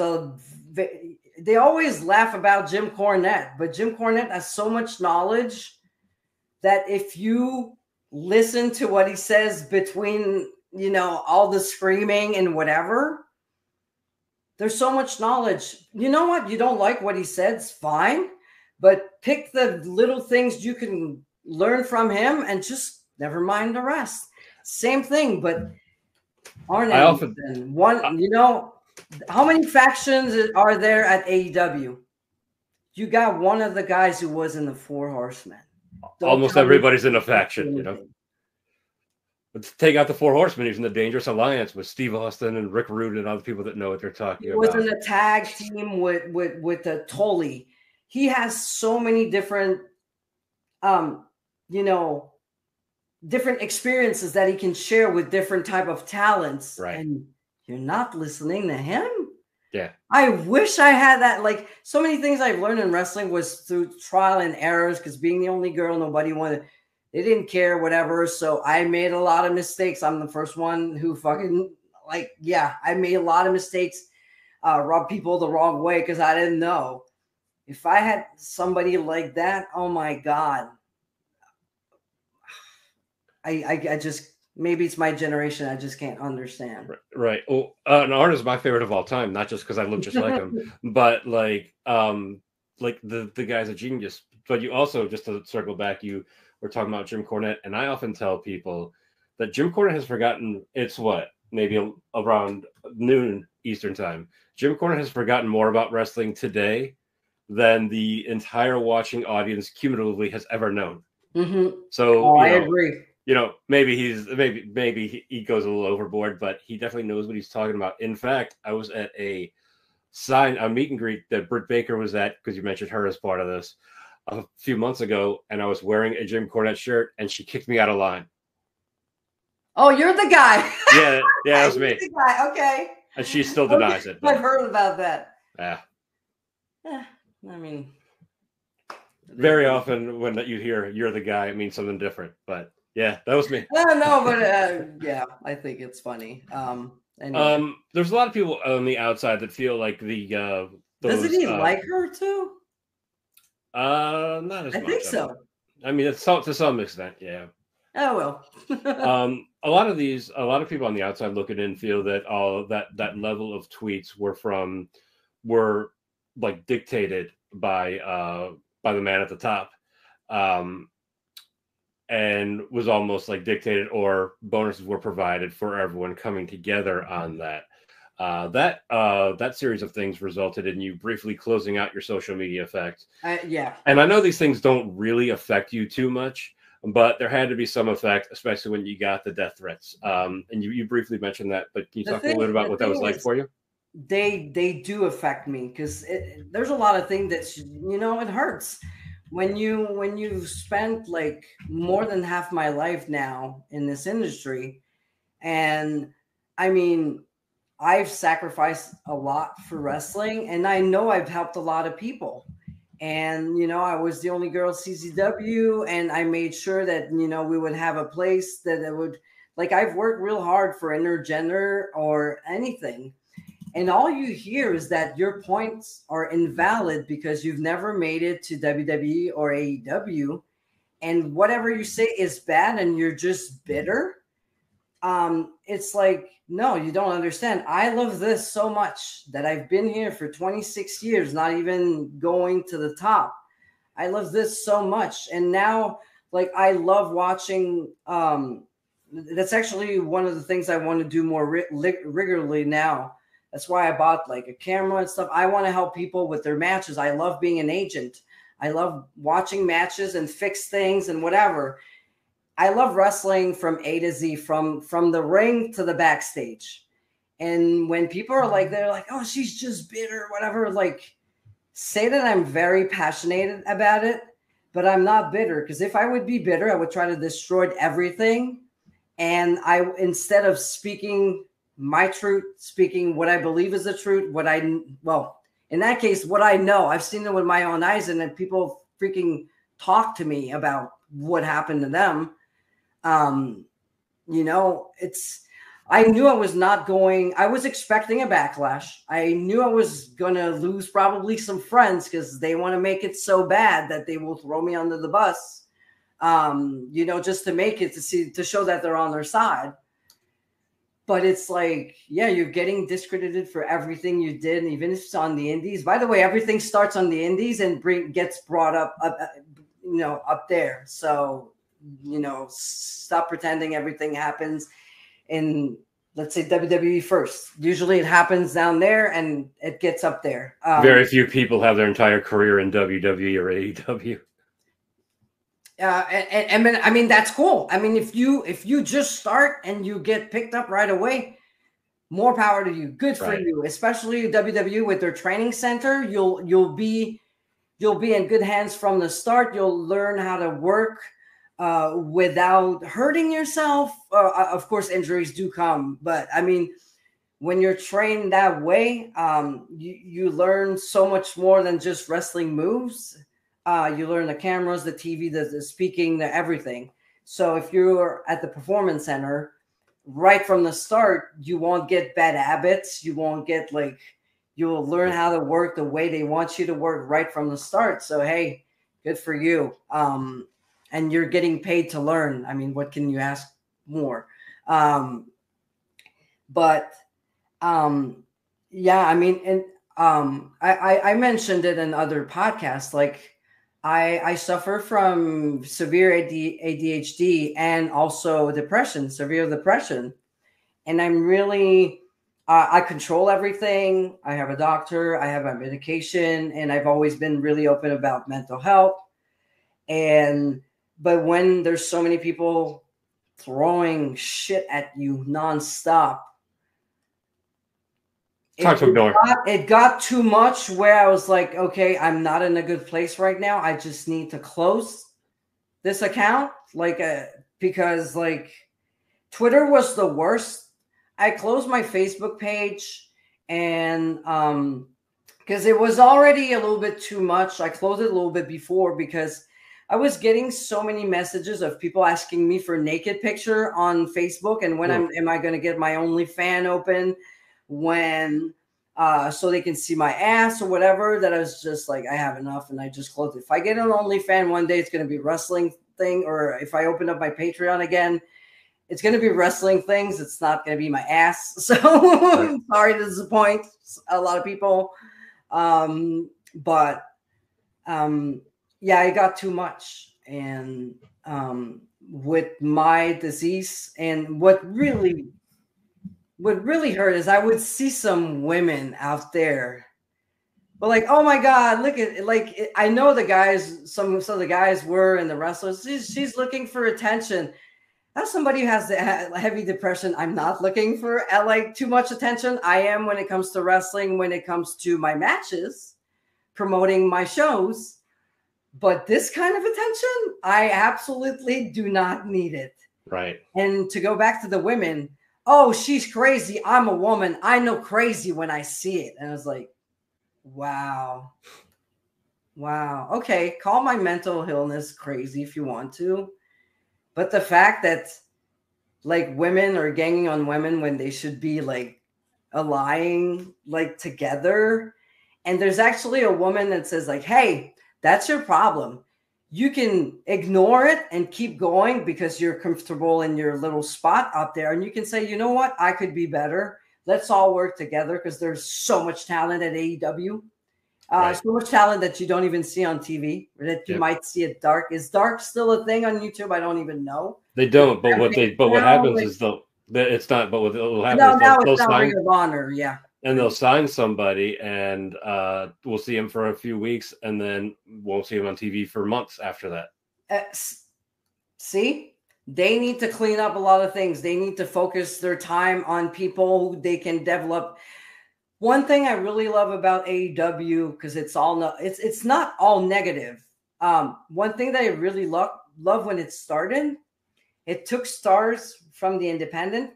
they always laugh about Jim Cornette, but Jim Cornette has so much knowledge that if you listen to what he says between, you know, all the screaming and whatever, there's so much knowledge. You know what? You don't like what he said, it's fine, but pick the little things you can learn from him and just never mind the rest. Same thing, but Arn Anderson, you know, how many factions are there at AEW? You got one of the guys who was in the Four Horsemen. Almost everybody's in a faction, you know. Let's take out the Four Horsemen, even the Dangerous Alliance with Steve Austin and Rick Rude and other people that know what they're talking about. He was in a tag team with the Tully. He has so many different, you know, different experiences that he can share with different type of talents. Right. And you're not listening to him. Yeah. I wish I had that. Like, so many things I've learned in wrestling was through trial and errors, because being the only girl, nobody wanted, they didn't care, whatever. So I made a lot of mistakes. I'm the first one who fucking, like, yeah, I made a lot of mistakes, rubbed people the wrong way because I didn't know. If I had somebody like that, oh my God. I just, maybe it's my generation. I just can't understand. Right. Oh, an artist is my favorite of all time, not just because I look just like him, but like the guy's a genius. But you also, just to circle back, you were talking about Jim Cornette, and I often tell people that Jim Cornette has forgotten, it's what, maybe around noon Eastern time. Jim Cornette has forgotten more about wrestling today than the entire watching audience cumulatively has ever known. Mm-hmm. So I agree. You know, maybe he goes a little overboard, but he definitely knows what he's talking about. In fact, I was at a meet and greet that Britt Baker was at, because you mentioned her as part of this, a few months ago, and I was wearing a Jim Cornette shirt, and she kicked me out of line. Oh, you're the guy. Yeah, that was me. The guy. Okay. And she still denies it. But I've heard about that. Yeah. I mean, very often when you hear "you're the guy," it means something different. But yeah, that was me. No, but yeah, I think it's funny. Anyway. There's a lot of people on the outside that feel like doesn't he like her too? Not as much. I think so. I mean, it's to some extent, yeah. Oh well. A lot of people on the outside looking in feel that that level of tweets were like dictated by the man at the top, and was almost like dictated, or bonuses were provided for everyone coming together on that. That series of things resulted in you briefly closing out your social media effect. Yeah. And I know these things don't really affect you too much, but there had to be some effect, especially when you got the death threats. And you briefly mentioned that, but can you talk a little bit about what that was like for you? They do affect me, because there's a lot of things that, you know, it hurts. When you've spent like more than half my life now in this industry, and I mean, I've sacrificed a lot for wrestling, and I know I've helped a lot of people. And, you know, I was the only girl CZW, and I made sure that, you know, we would have a place that it would, like, I've worked real hard for intergender or anything. And all you hear is that your points are invalid because you've never made it to WWE or AEW. And whatever you say is bad and you're just bitter. It's like, no, you don't understand. I love this so much that I've been here for 26 years, not even going to the top. I love this so much. And now, like, I love watching. That's actually one of the things I want to do more regularly now. That's why I bought like a camera and stuff. I want to help people with their matches. I love being an agent. I love watching matches and fix things and whatever. I love wrestling from A to Z, from the ring to the backstage. And when people are like, they're like, oh, she's just bitter, whatever, like, say that I'm very passionate about it, but I'm not bitter. Because if I would be bitter, I would try to destroy everything. And instead of speaking my truth, speaking what I believe is the truth, in that case, what I know. I've seen it with my own eyes, and then people freaking talk to me about what happened to them. I knew I was not going, I was expecting a backlash. I knew I was going to lose probably some friends because they want to make it so bad that they will throw me under the bus, just to make it, to show that they're on their side. But it's like, yeah, you're getting discredited for everything you did. And even if it's on the indies, by the way, everything starts on the indies and gets brought up there. So, stop pretending everything happens in, let's say, WWE first. Usually it happens down there and it gets up there. Very few people have their entire career in WWE or AEW. I mean, that's cool. I mean, if you just start and you get picked up right away, more power to you. Good for you. Especially WWE with their training center. You'll be in good hands from the start. You'll learn how to work without hurting yourself. Of course, injuries do come, but I mean, when you're trained that way, you learn so much more than just wrestling moves. You learn the cameras, the TV, the speaking, the everything. So if you're at the performance center right from the start, you won't get bad habits. You won't get you'll learn how to work the way they want you to work right from the start. So, hey, good for you. And you're getting paid to learn. I mean, what can you ask more? Yeah, I mean, and I mentioned it in other podcasts, I suffer from severe ADHD and also severe depression. And I'm really, I control everything. I have a doctor, I have a medication, and I've always been really open about mental health. But when there's so many people throwing shit at you nonstop, it got too much where I was like, okay, I'm not in a good place right now. I just need to close this account. Because Twitter was the worst. I closed my Facebook page and because it was already a little bit too much. I closed it a little bit before because I was getting so many messages of people asking me for a naked picture on Facebook. And when am I going to get my OnlyFans open? When so they can see my ass or whatever, that I was just like, I have enough, and I just closed it. If I get an OnlyFans one day, it's going to be a wrestling thing, or if I open up my Patreon again, it's going to be wrestling things. It's not going to be my ass. So I'm sorry to disappoint a lot of people. Yeah, it got too much. And with my disease, and what really hurt is I would see some women out there, but oh my God, look at it. I know the guys, some of the guys were in the wrestlers. She's looking for attention. As somebody who has the heavy depression, I'm not looking for too much attention. I am when it comes to wrestling, when it comes to my matches, promoting my shows. But this kind of attention, I absolutely do not need it. Right. And to go back to the women, oh, she's crazy. I'm a woman. I know crazy when I see it. And I was like, wow. Okay, call my mental illness crazy if you want to. But the fact that women are ganging on women when they should be allying together. And there's actually a woman that says hey, that's your problem. You can ignore it and keep going because you're comfortable in your little spot out there. And you can say, you know what? I could be better. Let's all work together, because there's so much talent at AEW. So much talent that you don't even see on TV, or that you might see it dark. Is dark still a thing on YouTube? I don't even know. They don't. But what happens is it's not. But what will happen is now it's not Ring of Honor. Yeah. And they'll sign somebody, and we'll see him for a few weeks, and then won't see him on TV for months after that. See, they need to clean up a lot of things. They need to focus their time on people who they can develop. One thing I really love about AEW, because it's not all negative. One thing that I really love when it started, it took stars from the independent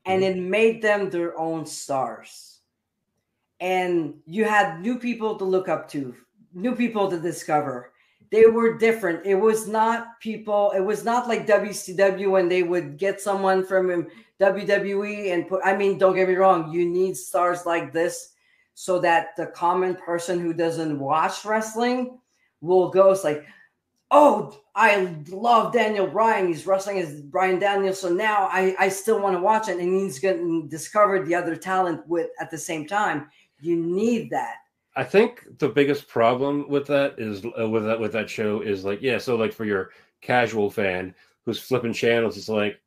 and it made them their own stars. And you had new people to look up to, new people to discover. They were different. It was not people, it was not like WCW when they would get someone from WWE and put, I mean, don't get me wrong, you need stars like this so that the common person who doesn't watch wrestling will go, it's like, oh, I love Daniel Bryan. He's wrestling as Bryan Daniels. So now I still want to watch it. And he's going to discover the other talent with at the same time. You need that. I think the biggest problem with that is with that show is like, yeah, so like for your casual fan who's flipping channels, it's like,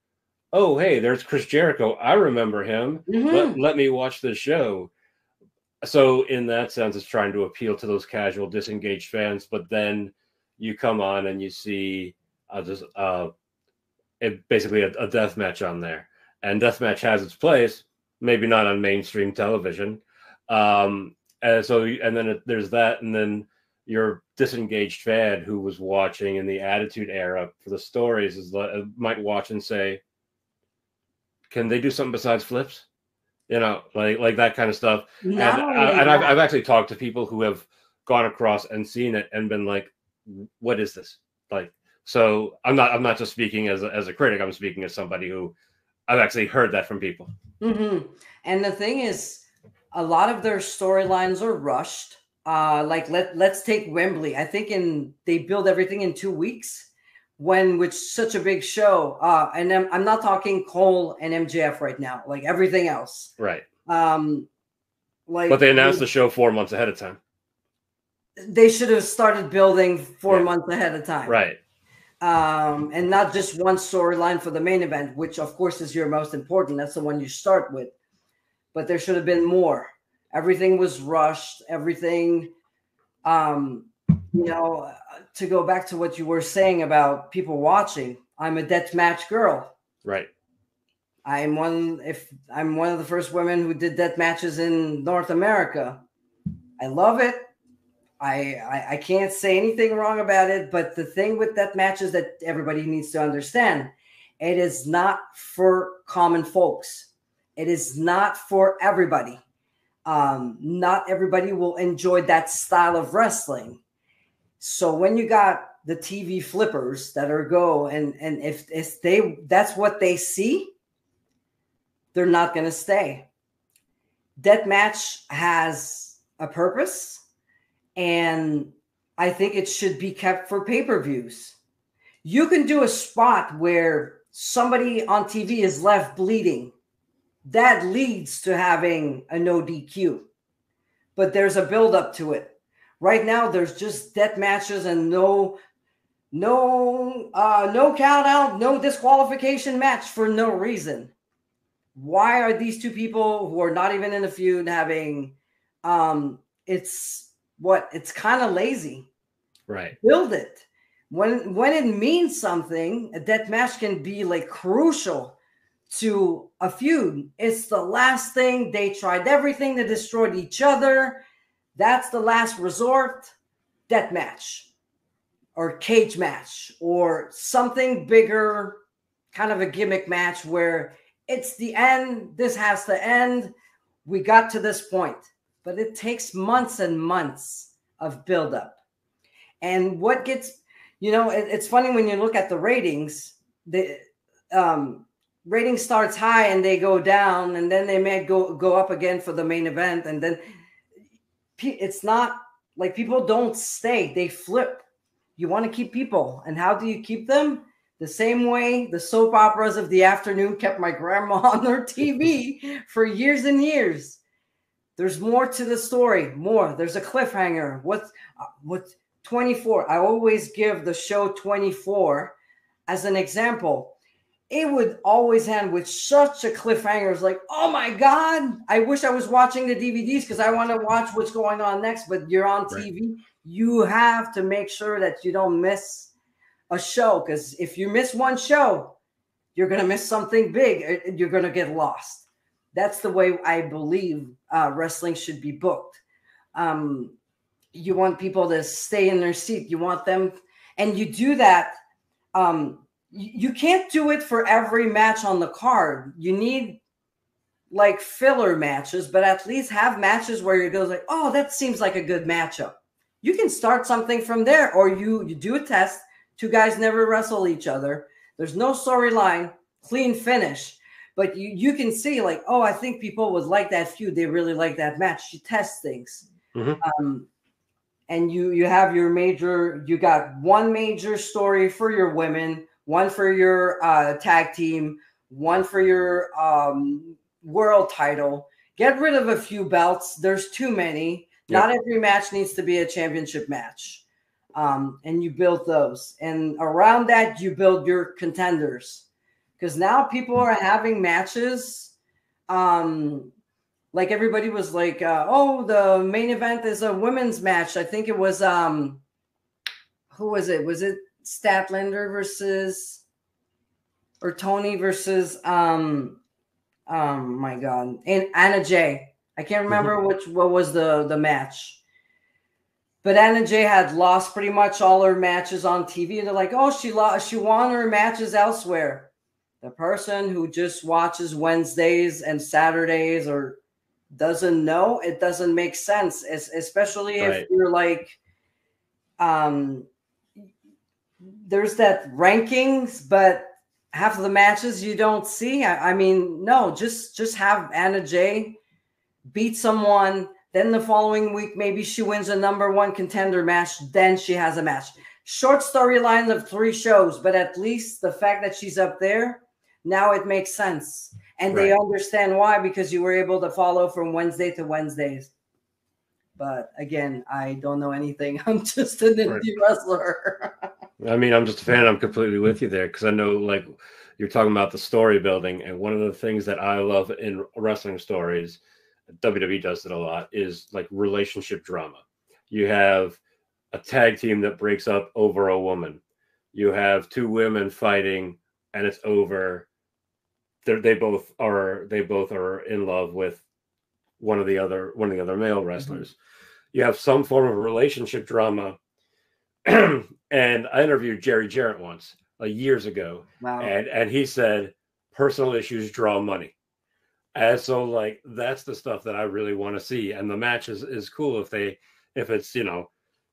oh, hey, there's Chris Jericho. I remember him. Let me watch this show. So in that sense, it's trying to appeal to those casual, disengaged fans. But then you come on and you see basically a death match on there, and deathmatch has its place, maybe not on mainstream television. And then there's that, and then your disengaged fan who was watching in the Attitude Era for the stories might watch and say, "Can they do something besides flips?" You know, like that kind of stuff. And I've actually talked to people who have gone across and seen it and been like, what is this? Like, so I'm not just speaking as a critic. I'm speaking as somebody who I've actually heard that from people. And the thing is, a lot of their storylines are rushed. Like let's take Wembley. I think they build everything in 2 weeks, which such a big show. And I'm not talking Cole and MJF right now. Like everything else, right? But they announced the show 4 months ahead of time. They should have started building 4 months ahead of time. Right. And not just one storyline for the main event, which of course is your most important. That's the one you start with. But there should have been more. Everything was rushed. Everything, to go back to what you were saying about people watching, I'm a deathmatch girl. Right. I'm one of the first women who did death matches in North America. I love it. I can't say anything wrong about it, but the thing with that match is that everybody needs to understand it is not for common folks. It is not for everybody. Not everybody will enjoy that style of wrestling. So when you got the TV flippers that are and if that's what they see, they're not going to stay. Deathmatch has a purpose. And I think it should be kept for pay-per-views. You can do a spot where somebody on TV is left bleeding. That leads to having a no DQ. But there's a build-up to it. Right now, there's just death matches and no count out, no disqualification match for no reason. Why are these two people who are not even in a feud having it's kind of lazy. Right. Build it. When it means something, a death match can be like crucial to a feud. It's the last thing. They tried everything. They destroyed each other. That's the last resort. Death match or cage match or something bigger, kind of a gimmick match where it's the end. This has to end. We got to this point. But it takes months and months of buildup. And what gets, it's funny when you look at the ratings, the rating starts high and they go down and then they may go up again for the main event. And then it's not like people don't stay, they flip. You want to keep people. And how do you keep them? The same way the soap operas of the afternoon kept my grandma on their TV for years and years. There's more to the story. More. There's a cliffhanger. What's 24? I always give the show 24 as an example. It would always end with such a cliffhanger. It's like, oh my God, I wish I was watching the DVDs because I want to watch what's going on next. But you're on TV. Right. You have to make sure that you don't miss a show, because if you miss one show, you're going to miss something big. You're going to get lost. That's the way I believe wrestling should be booked. You want people to stay in their seat. You want them, and you do that. You can't do it for every match on the card. You need like filler matches, but at least have matches where you go like, oh, that seems like a good matchup. You can start something from there, or you do a test. Two guys never wrestle each other. There's no storyline, clean finish. But you can see like, oh, I think people would like that feud. They really like that match. You test things. And you have your major, you got one major story for your women, one for your tag team, one for your world title. Get rid of a few belts. There's too many. Yep. Not every match needs to be a championship match. And you build those. And around that, you build your contenders. Because now people are having matches. Like everybody was like, oh, the main event is a women's match. I think it was, who was it? Was it Statlander versus, or Tony versus, my God, and Anna Jay. I can't remember what was the match. But Anna Jay had lost pretty much all her matches on TV. And they're like, oh, she won her matches elsewhere. The person who just watches Wednesdays and Saturdays or doesn't know, it doesn't make sense, especially if you're like, there's that rankings, but half of the matches you don't see. I mean, no, just have Anna Jay beat someone. Then the following week, maybe she wins a #1 contender match. Then she has a match. Short storyline of 3 shows, but at least the fact that she's up there, now it makes sense. And they understand why, because you were able to follow from Wednesday to Wednesdays. But again, I don't know anything. I'm just an indie wrestler. I mean, I'm just a fan. I'm completely with you there, because I know, like, you're talking about the story building. And one of the things that I love in wrestling stories, WWE does it a lot, is like relationship drama. You have a tag team that breaks up over a woman. You have 2 women fighting and it's over. They both are in love with one of the other male wrestlers. You have some form of relationship drama. And I interviewed Jerry Jarrett once, years ago. Wow. And he said personal issues draw money. And so, like, that's the stuff that I really want to see. And the match is cool if it's, you know,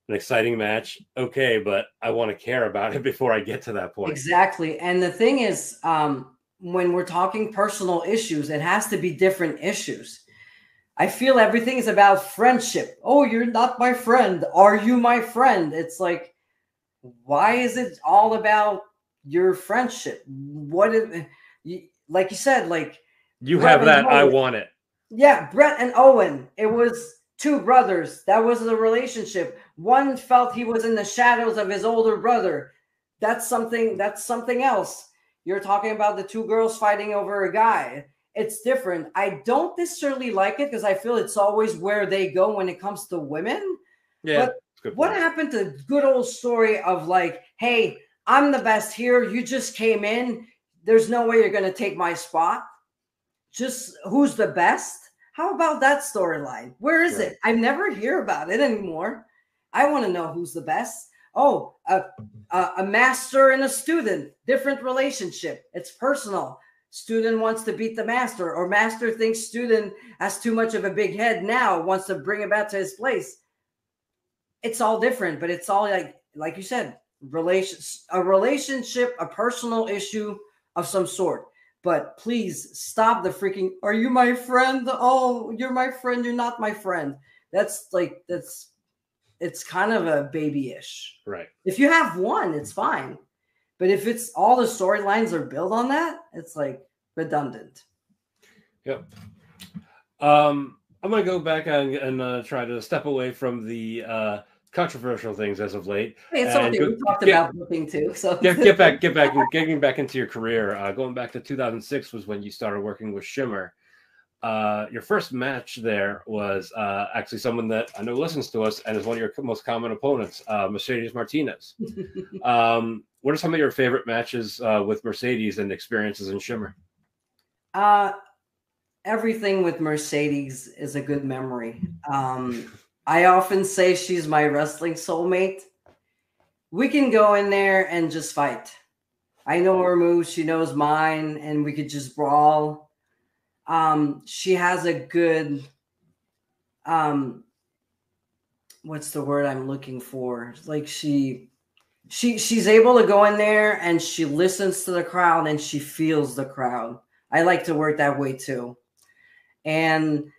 an exciting match. Okay, but I want to care about it before I get to that point. Exactly. And the thing is, when we're talking personal issues, it has to be different issues. I feel everything is about friendship. Oh, you're not my friend. Are you my friend? It's like, why is it all about your friendship? Like you said, like, you have that, I want it. Yeah, Brett and Owen. It was 2 brothers. That was the relationship. One felt he was in the shadows of his older brother. That's something else. You're talking about the 2 girls fighting over a guy. It's different. I don't necessarily like it because I feel it's always where they go when it comes to women. Yeah. But what happened to the good old story of like, hey, I'm the best here. You just came in. There's no way you're going to take my spot. Just who's the best? How about that storyline? Where is it? I never hear about it anymore. I want to know who's the best. Oh, a master and a student, different relationship. It's personal. Student wants to beat the master, or master thinks student has too much of a big head now, wants to bring it back to his place. It's all different, but it's all like you said, a relationship, a personal issue of some sort. But please stop the freaking, are you my friend? Oh, you're my friend. You're not my friend. It's kind of a babyish. Right. If you have one, it's fine. But if it's all the storylines are built on that, it's like redundant. Yep. I'm going to go back and try to step away from the controversial things as of late. Hey, it's okay. We talked about booking too. So getting back into your career. Going back to 2006 was when you started working with Shimmer. Your first match there was actually someone that I know listens to us and is one of your most common opponents, Mercedes Martinez. What are some of your favorite matches with Mercedes and experiences in Shimmer? Everything with Mercedes is a good memory. I often say she's my wrestling soulmate. We can go in there and just fight. I know her moves, she knows mine, and we could just brawl. She has a good, what's the word I'm looking for? Like she's able to go in there and she listens to the crowd and she feels the crowd. I like to work that way too. And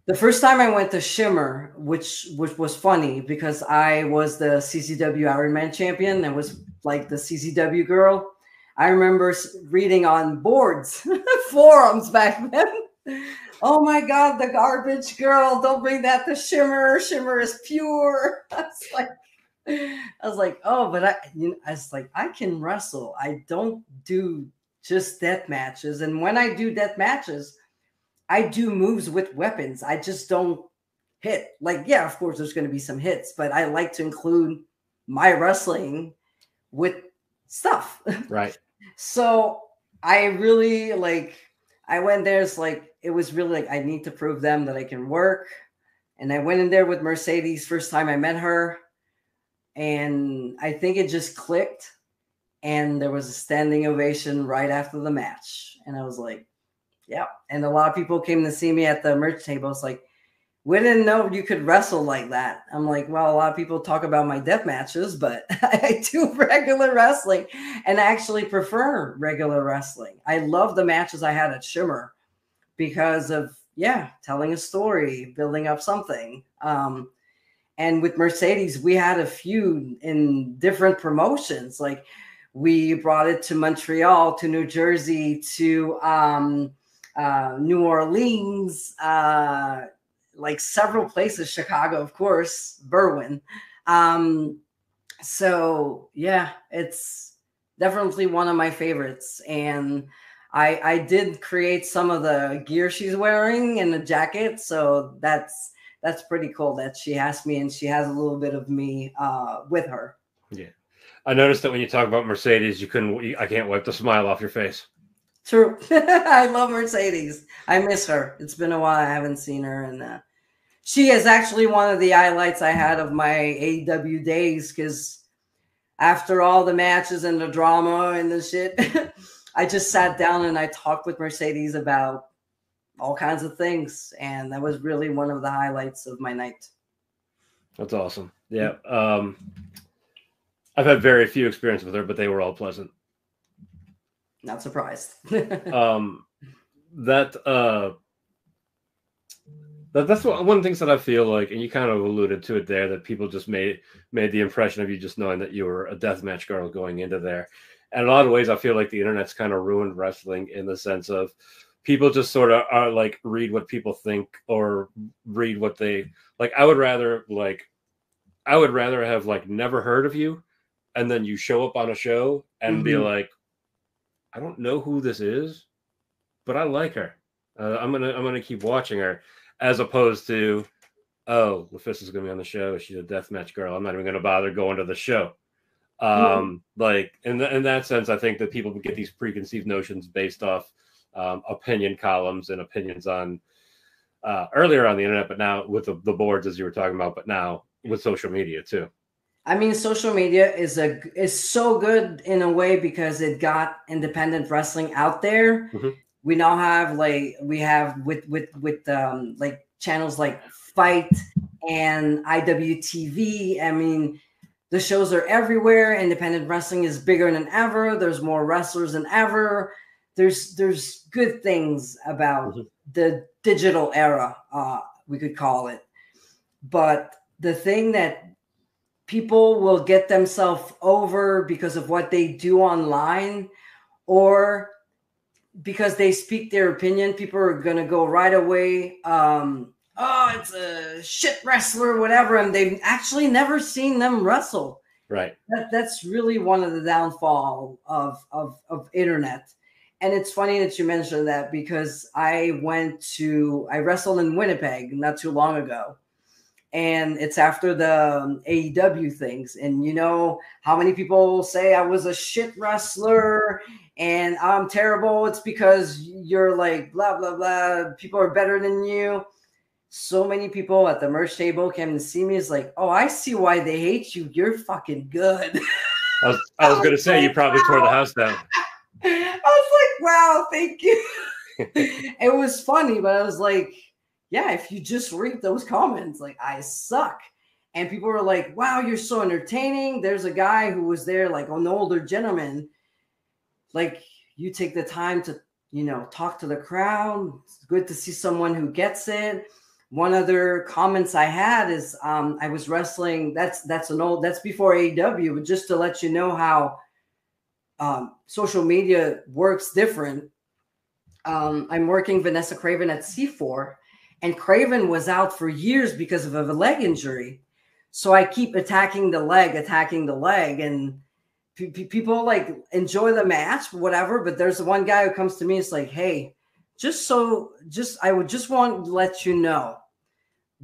the first time I went to Shimmer, which was funny because I was the CCW Ironman champion and was like the CCW girl. I remember reading on boards, forums back then. Oh my God, the garbage girl! Don't bring that to Shimmer. Shimmer is pure. I was like, oh, but I was like, I can wrestle. I don't do just death matches, and when I do death matches, I do moves with weapons. I just don't hit. Like, yeah, of course, there's going to be some hits, but I like to include my wrestling with stuff. Right. So I really I went there. It's like, it was really like, I need to prove them that I can work. And I went in there with Mercedes first time I met her. And I think it just clicked. And there was a standing ovation right after the match. And I was like, yeah. And a lot of people came to see me at the merch table. It's like, we didn't know you could wrestle like that. I'm like, well, a lot of people talk about my death matches, but I do regular wrestling and I actually prefer regular wrestling. I love the matches I had at Shimmer because of, telling a story, building up something. And with Mercedes, we had a feud in different promotions. Like, we brought it to Montreal, to New Jersey, to New Orleans, like several places, Chicago, of course, Berwyn. So yeah, it's definitely one of my favorites. And I did create some of the gear she's wearing in the jacket. So that's pretty cool that she asked me and she has a little bit of me with her. Yeah. I noticed that when you talk about Mercedes, I can't wipe the smile off your face. True. I love Mercedes. I miss her. It's been a while. I haven't seen her. And she is actually one of the highlights I had of my AEW days, because after all the matches and the drama and the shit, I just sat down and I talked with Mercedes about all kinds of things. And that was really one of the highlights of my night. That's awesome. Yeah. I've had very few experiences with her, but they were all pleasant. Not surprised. That's one of the things that I feel like, and you kind of alluded to it there, that people just made the impression of you just knowing that you were a deathmatch girl going into there. And in a lot of ways, I feel like the internet's kind of ruined wrestling in the sense of people just sort of are like, read what people think or read what they like. I would rather have like never heard of you, and then you show up on a show and be like, I don't know who this is, but I like her. I'm gonna keep watching her, as opposed to, oh, LuFisto's gonna be on the show. She's a deathmatch girl. I'm not even gonna bother going to the show. Like in that sense, I think that people get these preconceived notions based off opinion columns and opinions on earlier on the internet, but now with the boards, as you were talking about, but now with social media too. I mean, social media is so good in a way because it got independent wrestling out there. We now have with like channels like Fight and IWTV. I mean, the shows are everywhere. Independent wrestling is bigger than ever. There's more wrestlers than ever. There's good things about the digital era, we could call it. But the thing that people will get themselves over because of what they do online, or because they speak their opinion, people are going to go right away, oh, it's a shit wrestler, whatever, and they've actually never seen them wrestle. Right. That's really one of the downfall of internet. And it's funny that you mentioned that, because I wrestled in Winnipeg not too long ago. And it's after the AEW things. And you know how many people say I was a shit wrestler and I'm terrible. It's because you're like, blah, blah, blah. People are better than you. So many people at the merch table came to see me. It's like, oh, I see why they hate you. You're fucking good. I was going to say, you probably tore the house down. I was like, wow, thank you. It was funny, but I was like, yeah, if you just read those comments, like, I suck. And people were like, wow, you're so entertaining. There's a guy who was there, like an older gentleman. Like, you take the time to, talk to the crowd. It's good to see someone who gets it. One other comments I had is I was wrestling. That's before AEW, but just to let you know how social media works different. I'm working Vanessa Craven at C4, and Craven was out for years because of a leg injury. So I keep attacking the leg, and people like enjoy the match, whatever. But there's one guy who comes to me. It's like, hey, I would just want to let you know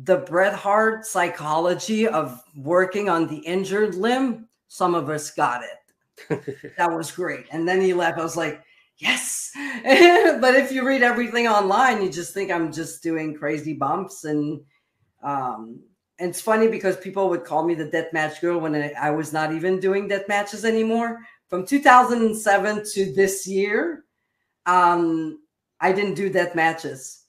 the Bret Hart psychology of working on the injured limb. Some of us got it. That was great. And then he left. I was like, yes. But if you read everything online, you just think I'm just doing crazy bumps. And it's funny because people would call me the deathmatch girl when I was not even doing death matches anymore. From 2007 to this year, I didn't do death matches.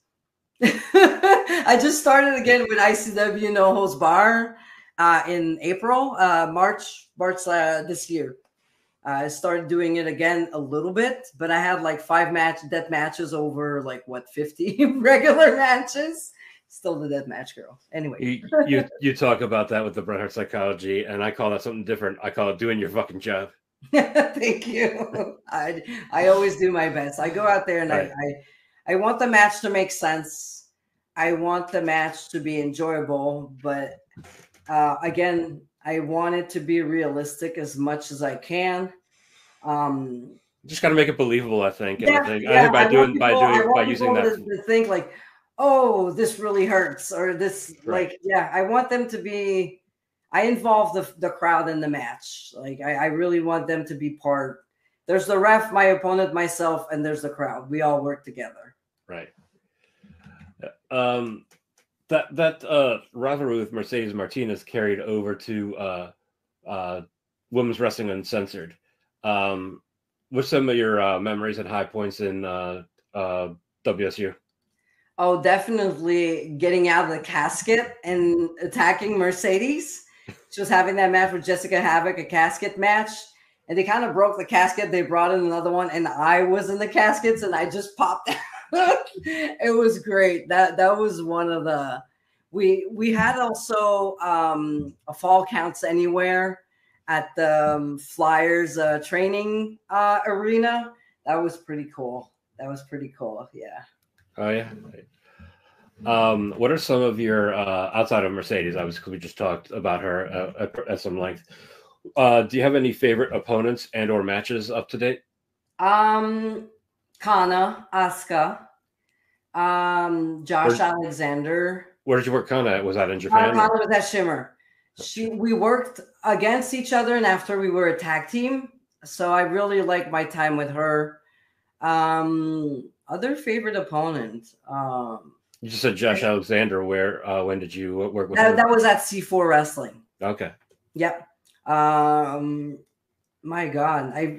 I just started again with ICW No Holds Bar in April, March this year. I started doing it again a little bit, but I had like 5 death matches over 50 regular matches. Still the death match girl. Anyway, you talk about that with the Bret Hart psychology, and I call that something different. I call it doing your fucking job. Thank you. I always do my best. I go out there and right. I want the match to make sense. I want the match to be enjoyable, but again, I want it to be realistic as much as I can. Just got to make it believable, I think. And I think by using that to think like, oh, this really hurts, or this right. I want them to be. I involve the crowd in the match. Like I really want them to be part. There's the ref, my opponent, myself, and there's the crowd. We all work together. Right. That rivalry with Mercedes Martinez carried over to Women's Wrestling Uncensored. What's some of your memories and high points in WSU? Oh, definitely getting out of the casket and attacking Mercedes. She was having that match with Jessica Havoc, a casket match, and they kind of broke the casket. They brought in another one, and I was in the caskets, and I just popped out. It was great. That was one of the. We had also a Fall Counts Anywhere at the Flyers training arena. That was pretty cool. Yeah. Oh yeah. What are some of your outside of Mercedes? Obviously, we just talked about her at some length. Do you have any favorite opponents and or matches up to date? Kana, Asuka, Josh Alexander. Where did you work Kana at? Was that in Japan? Kana was at Shimmer. We worked against each other, and after we were a tag team. So I really like my time with her. Other favorite opponent. You just said Josh Alexander. Where? When did you work with him? That was at C4 Wrestling. Okay. Yep. My God. I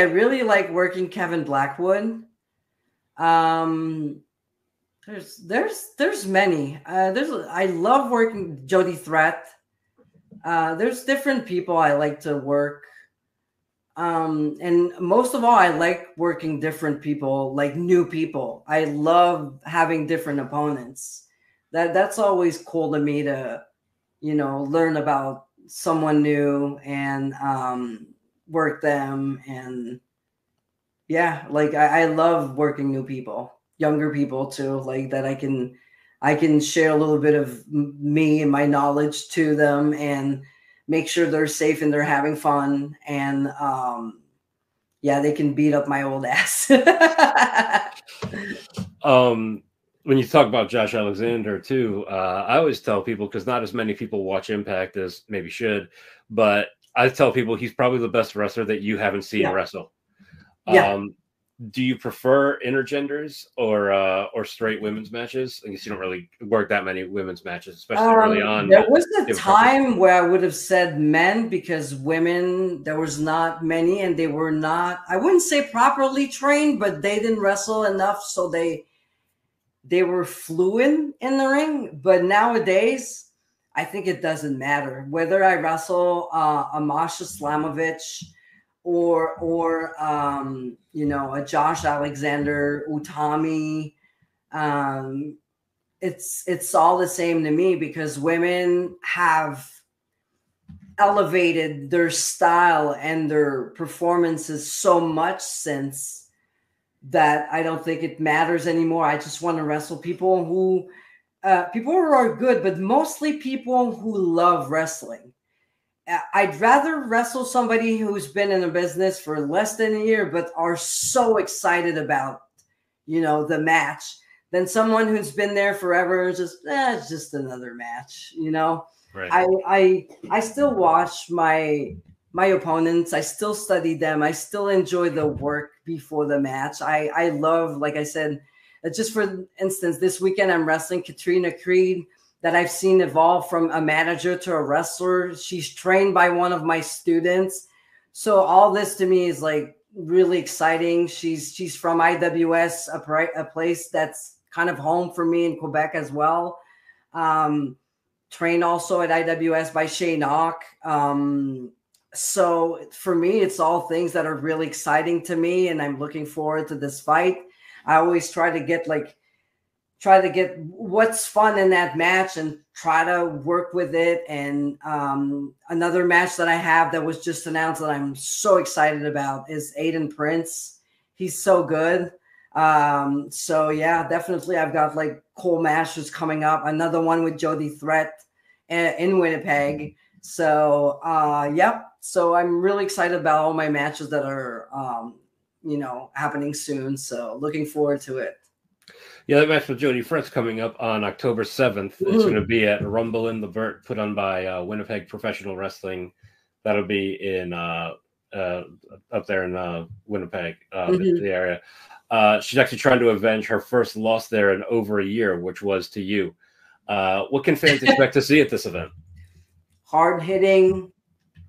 really like working Kevin Blackwood. There's many. I love working Jody Threat. There's different people I like to work. And most of all, I like working different people, like new people. I love having different opponents. That's always cool to me to, learn about someone new and work them. And yeah, like I love working new people, younger people too, like that I can share a little bit of me and my knowledge to them and make sure they're safe and they're having fun. And they can beat up my old ass. When you talk about Josh Alexander too, I always tell people, because not as many people watch Impact as maybe should, but I tell people he's probably the best wrestler that you haven't seen wrestle. do you prefer intergenders or straight women's matches? I guess you don't really work that many women's matches, especially early on. There was a time where I would have said men, because women, there was not many, and they were not, I wouldn't say properly trained, but they didn't wrestle enough, so they were fluent in the ring. But nowadays, I think it doesn't matter whether I wrestle a Masha Slamovich or you know, a Josh Alexander, Utami. It's all the same to me, because women have elevated their style and their performances so much since that I don't think it matters anymore. I just want to wrestle people who are good, but mostly people who love wrestling. I'd rather wrestle somebody who's been in the business for less than a year, but are so excited about, you know, the match, than someone who's been there forever and just, it's just another match, you know? Right. I still watch my opponents. I still study them. I still enjoy the work before the match. I love, like I said, just for instance, this weekend I'm wrestling Katrina Creed, that I've seen evolve from a manager to a wrestler. She's trained by one of my students. So all this to me is like really exciting. She's from IWS, a place that's kind of home for me in Quebec as well. Trained also at IWS by Shane Hawk. So for me, it's all things that are really exciting to me, and I'm looking forward to this fight. I always try to get what's fun in that match and try to work with it. And another match that I have that was just announced that I'm so excited about is Aiden Prince. He's so good. So yeah, definitely I've got like cool matches coming up. Another one with Jody Threat in Winnipeg. So yep. So I'm really excited about all my matches that are you know, happening soon. So looking forward to it. Yeah, that match with Jody Threat's coming up on October 7th. It's going to be at Rumble in the Vert, put on by Winnipeg Professional Wrestling. That'll be in up there in Winnipeg, the area. She's actually trying to avenge her first loss there in over a year, which was to you. What can fans expect to see at this event? Hard-hitting,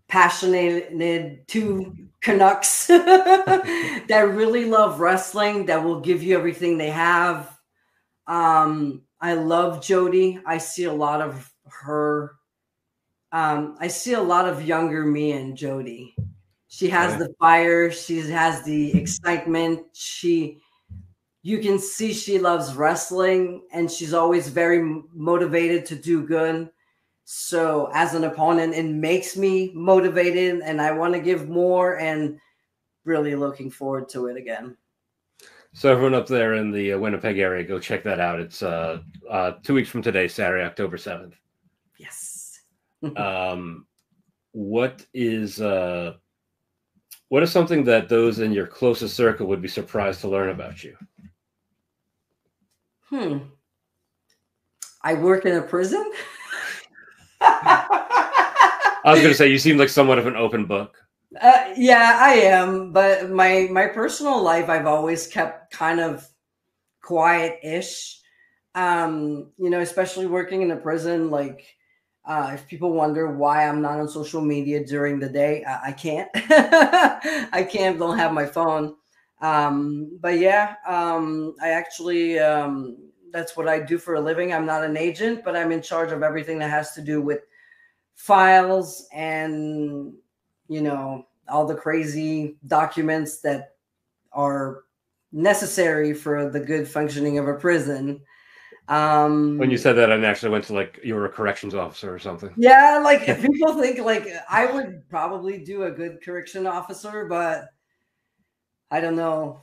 passionate two Canucks that really love wrestling, that will give you everything they have. I love Jody. I see a lot of her. I see a lot of younger me in Jody. She has the fire. She has the excitement. You can see she loves wrestling, and she's always very motivated to do good. So as an opponent, it makes me motivated, and I want to give more, and really looking forward to it again. So everyone up there in the Winnipeg area, go check that out. It's 2 weeks from today, Saturday, October 7th. Yes. What is something that those in your closest circle would be surprised to learn about you? I work in a prison. I was going to say, you seem like somewhat of an open book. Yeah, I am. But my personal life, I've always kept kind of quiet-ish. You know, especially working in a prison. Like, if people wonder why I'm not on social media during the day, I can't. I can't. Don't have my phone. But yeah, I actually that's what I do for a living. I'm not an agent, but I'm in charge of everything that has to do with files and, you know, all the crazy documents that are necessary for the good functioning of a prison. When you said that, I actually went to like you were a corrections officer or something. Yeah, like if people think like I would probably do a good correction officer, but I don't know.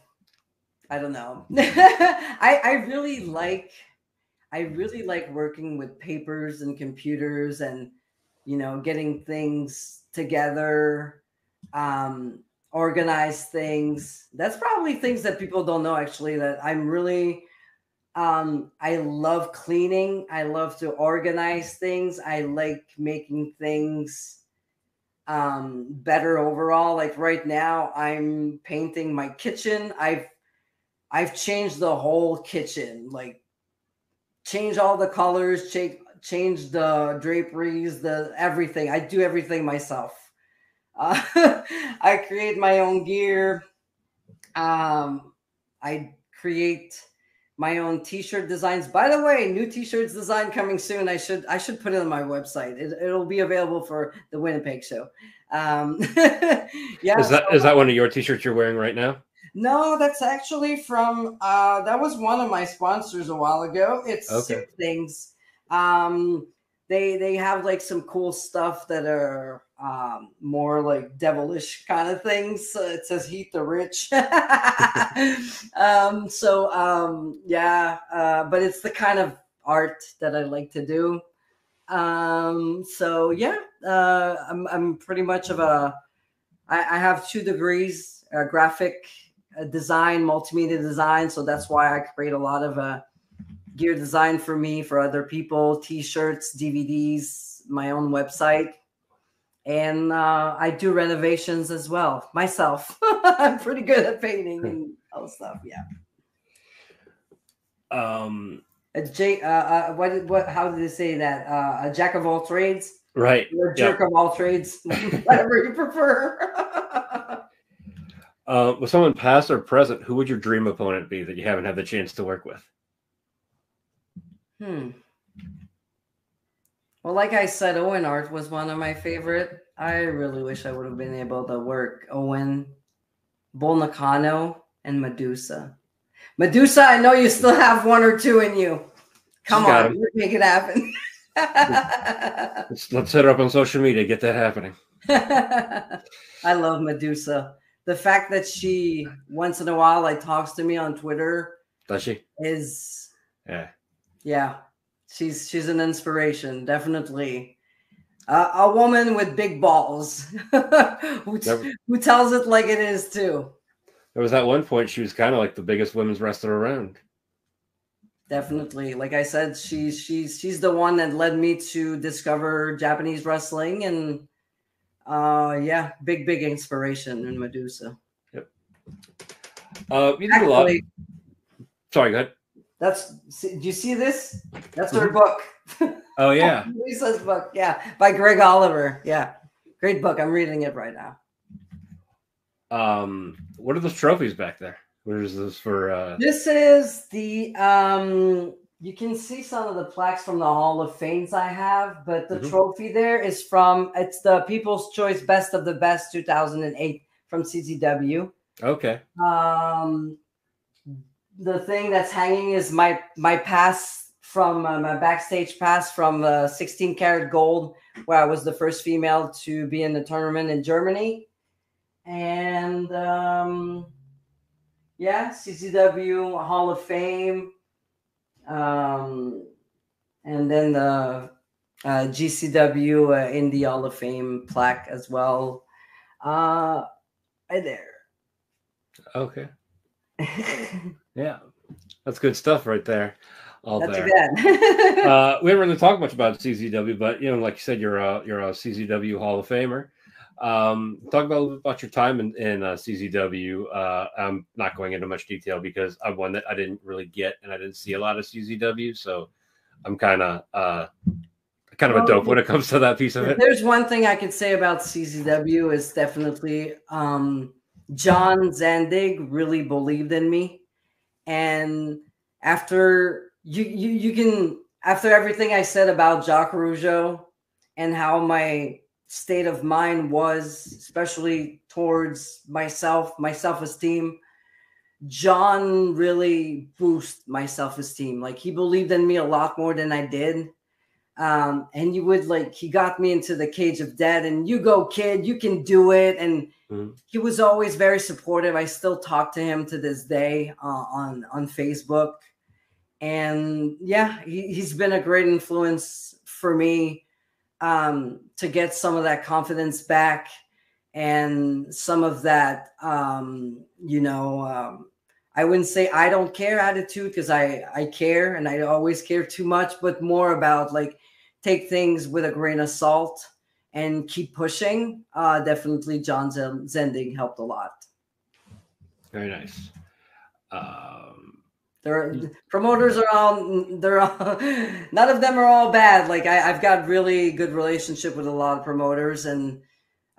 I really like working with papers and computers and, you know, getting things together, organize things. That's probably things that people don't know, actually, that I'm really, I love cleaning. I love to organize things. I like making things better overall. Like right now I'm painting my kitchen. I've changed the whole kitchen, like change all the colors, change the draperies, the everything. I do everything myself. I create my own gear. I create my own t-shirt designs. By the way, new t-shirts design coming soon. I should put it on my website. It'll be available for the Winnipeg show. Yeah. Is that one of your t-shirts you're wearing right now? No, that's actually from that was one of my sponsors a while ago. It's Okay. Soup Things. They have like some cool stuff that are more like devilish kind of things. It says "Heat the Rich." Yeah, but it's the kind of art that I like to do. So yeah, I'm pretty much of a. I have 2 degrees, graphic design, multimedia design. So that's why I create a lot of gear design for me, for other people, t-shirts, DVDs, my own website. And I do renovations as well myself. I'm pretty good at painting and all stuff. Yeah. How did they say that? A jack of all trades. Right. Or a jerk of all trades, whatever you prefer. With someone past or present, who would your dream opponent be that you haven't had the chance to work with? Well, like I said, Owen Hart was one of my favorite. I really wish I would have been able to work Owen, Bull Nakano, and Medusa. Medusa, I know you still have 1 or 2 in you. Come on, make it happen. Let's set her up on social media, get that happening. I love Medusa. The fact that she once in a while like talks to me on Twitter. Does she? Is yeah. She's an inspiration, definitely. A woman with big balls who tells it like it is too. There was at one point she was kind of like the biggest women's wrestler around. Definitely. Like I said, she's the one that led me to discover Japanese wrestling, and yeah, big inspiration in Medusa. Yep. You did a lot. Sorry, go ahead. Do you see this? That's her book. Oh yeah. Lisa's book. Yeah. By Greg Oliver. Yeah. Great book. I'm reading it right now. What are those trophies back there? What is this for? This is the you can see some of the plaques from the Hall of Fames I have, but the trophy there is it's the People's Choice Best of the Best 2008 from CZW. Okay. The thing that's hanging is my pass from my backstage pass from 16 karat gold, where I was the first female to be in the tournament in Germany. And yeah, CZW Hall of Fame. And then the GCW Indie Hall of Fame plaque as well. Right there. Okay. Yeah, that's good stuff right there. All That's there. Good. We haven't really talked much about CZW, but like you said, you're a CZW Hall of Famer. Talk about a little bit about your time in CZW. I'm not going into much detail because I'm one that I didn't really get, and I didn't see a lot of CZW, so I'm kind of a dope when it comes to that piece of it. There's one thing I could say about CZW is definitely John Zandig really believed in me, and after after everything I said about Jacques Rougeau and how my state of mind was, especially towards myself, my self-esteem, John really boosted my self-esteem. Like, he believed in me a lot more than I did. And he got me into the cage of death, and you go, kid, you can do it. And he was always very supportive. I still talk to him to this day on Facebook. And yeah, he's been a great influence for me to get some of that confidence back and some of that, I wouldn't say I don't care attitude, because I care, and I always care too much, but more about like take things with a grain of salt and keep pushing. Definitely John Zendig helped a lot. Very nice. Promoters are they're all, none of them are all bad. Like I've got really good relationship with a lot of promoters, and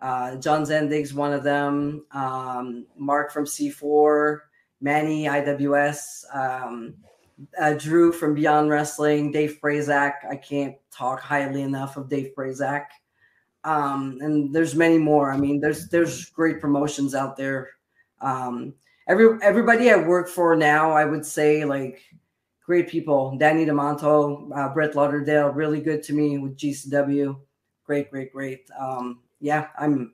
John Zendig's one of them. Mark from C4, Manny IWS, Drew from Beyond Wrestling, Dave Prazak. I can't talk highly enough of Dave Prazak. And there's many more. I mean, there's great promotions out there. Everybody I work for now, I would say, like, great people. Danny DeMonto, Brett Lauderdale, really good to me with GCW. Great. Yeah, I'm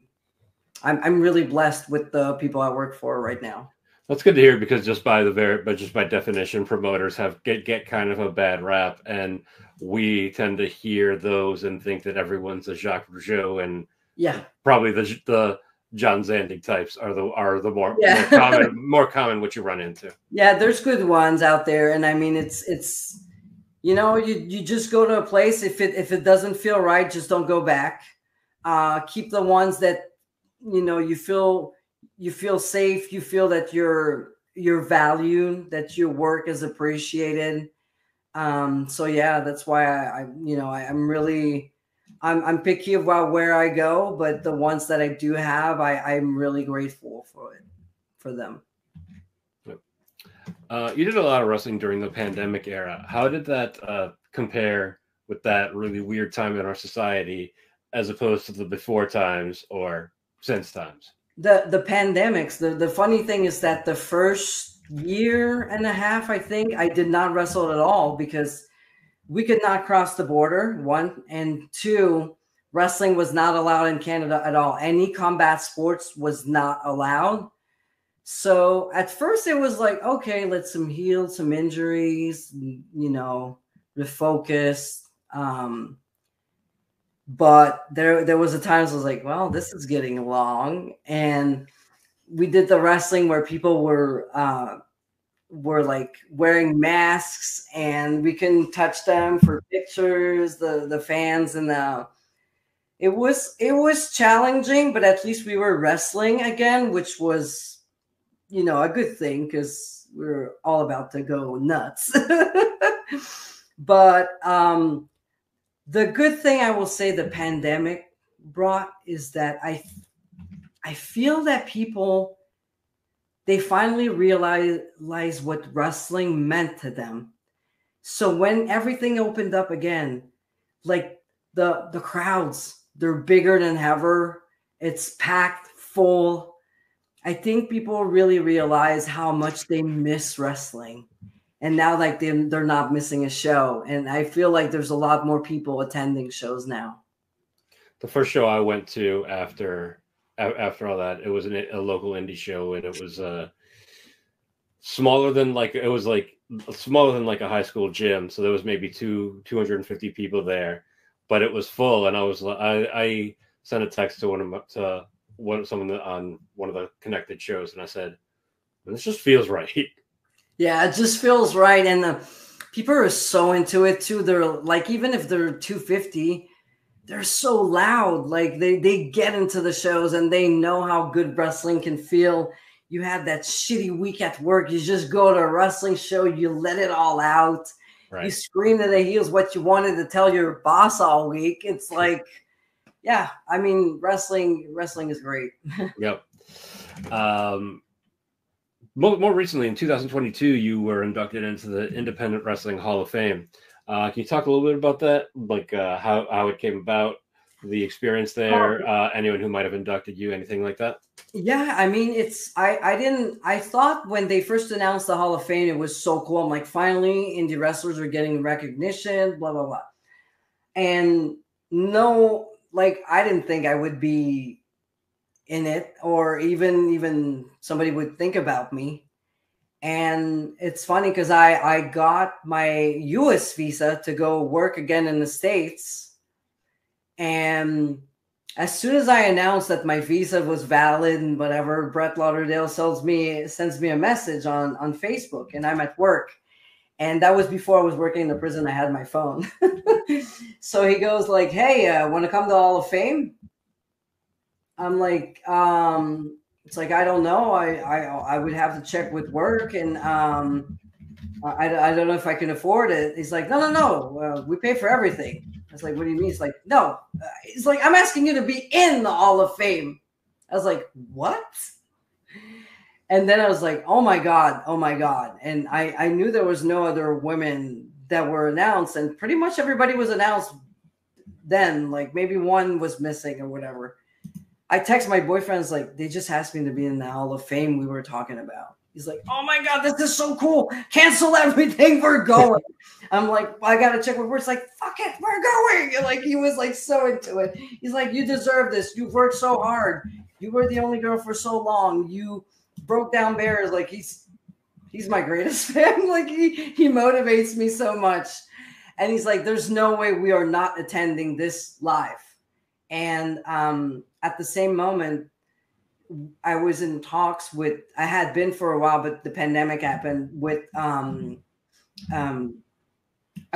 really blessed with the people I work for right now. That's good to hear, because just by definition, promoters get kind of a bad rap, and we tend to hear those and think that everyone's a Jacques Rougeau, and probably the John Zandig types are the more common what you run into. Yeah, there's good ones out there, and I mean it's you just go to a place, if it doesn't feel right, just don't go back. Keep the ones that you feel safe, you feel that you're valued, that your work is appreciated. So yeah, that's why I'm picky about where I go, but the ones that I do have, I'm really grateful for them. You did a lot of wrestling during the pandemic era. How did that compare with that really weird time in our society, as opposed to the before times or since times? The pandemics, the funny thing is that the first year and a half, I think, I did not wrestle at all, because we could not cross the border, one, and two, wrestling was not allowed in Canada at all. Any combat sports was not allowed. So at first it was like, okay, let's heal some injuries, refocus. But there was a time I was like, well, this is getting long. And we did the wrestling where people were like wearing masks, and we couldn't touch them for pictures, the fans, and it was challenging, but at least we were wrestling again, which was a good thing, because we were all about to go nuts. But the good thing I will say the pandemic brought is that I feel that people, they finally realize what wrestling meant to them. So when everything opened up again, like the crowds, they're bigger than ever. It's packed full. I think people really realize how much they miss wrestling. And now, like, they're not missing a show. And I feel like there's a lot more people attending shows now. The first show I went to after all that, it was a local indie show, and it was smaller than like a high school gym. So there was maybe 250 people there, but it was full. And I sent a text to someone on one of the connected shows, and I said, "This just feels right." Yeah, it just feels right. And the people are so into it too. They're like, even if they're 250, they're so loud. Like they get into the shows, and they know how good wrestling can feel. You have that shitty week at work, you just go to a wrestling show, you let it all out. Right. You scream to the heels what you wanted to tell your boss all week. It's like, yeah, I mean, wrestling is great. Yep. More recently, in 2022, you were inducted into the Independent Wrestling Hall of Fame. Can you talk a little bit about that? Like how it came about, the experience there, anyone who might have inducted you, anything like that? Yeah, I mean, I thought when they first announced the Hall of Fame, it was so cool. I'm like, finally, indie wrestlers are getting recognition, blah, blah, blah. And no, like, I didn't think I would be in it, or even somebody would think about me. And it's funny because I got my US visa to go work again in the States. And as soon as I announced that my visa was valid and whatever, Brett Lauderdale sends me a message on Facebook, and I'm at work. And that was before I was working in the prison. I had my phone. So he goes like, "Hey, want to come to the Hall of Fame?" I'm like, It's like, I don't know. I would have to check with work, and I don't know if I can afford it. He's like, no. We pay for everything. I was like, what do you mean? He's like, no. He's like, I'm asking you to be in the Hall of Fame. I was like, what? And then I was like, oh my God. And I knew there was no other women that were announced, and pretty much everybody was announced then. Like maybe one was missing or whatever. I text my boyfriend's like, they just asked me to be in the Hall of Fame we were talking about. He's like, oh my God, this is so cool. Cancel everything. We're going. I'm like, well, I got to check with work. It's like, fuck it. We're going. And like, he was like so into it. He's like, you deserve this. You've worked so hard. You were the only girl for so long. You broke down barriers. Like he's my greatest fan. Like he motivates me so much. And he's like, there's no way we are not attending this live. And at the same moment, I was in talks with, I had been for a while, but the pandemic happened, with a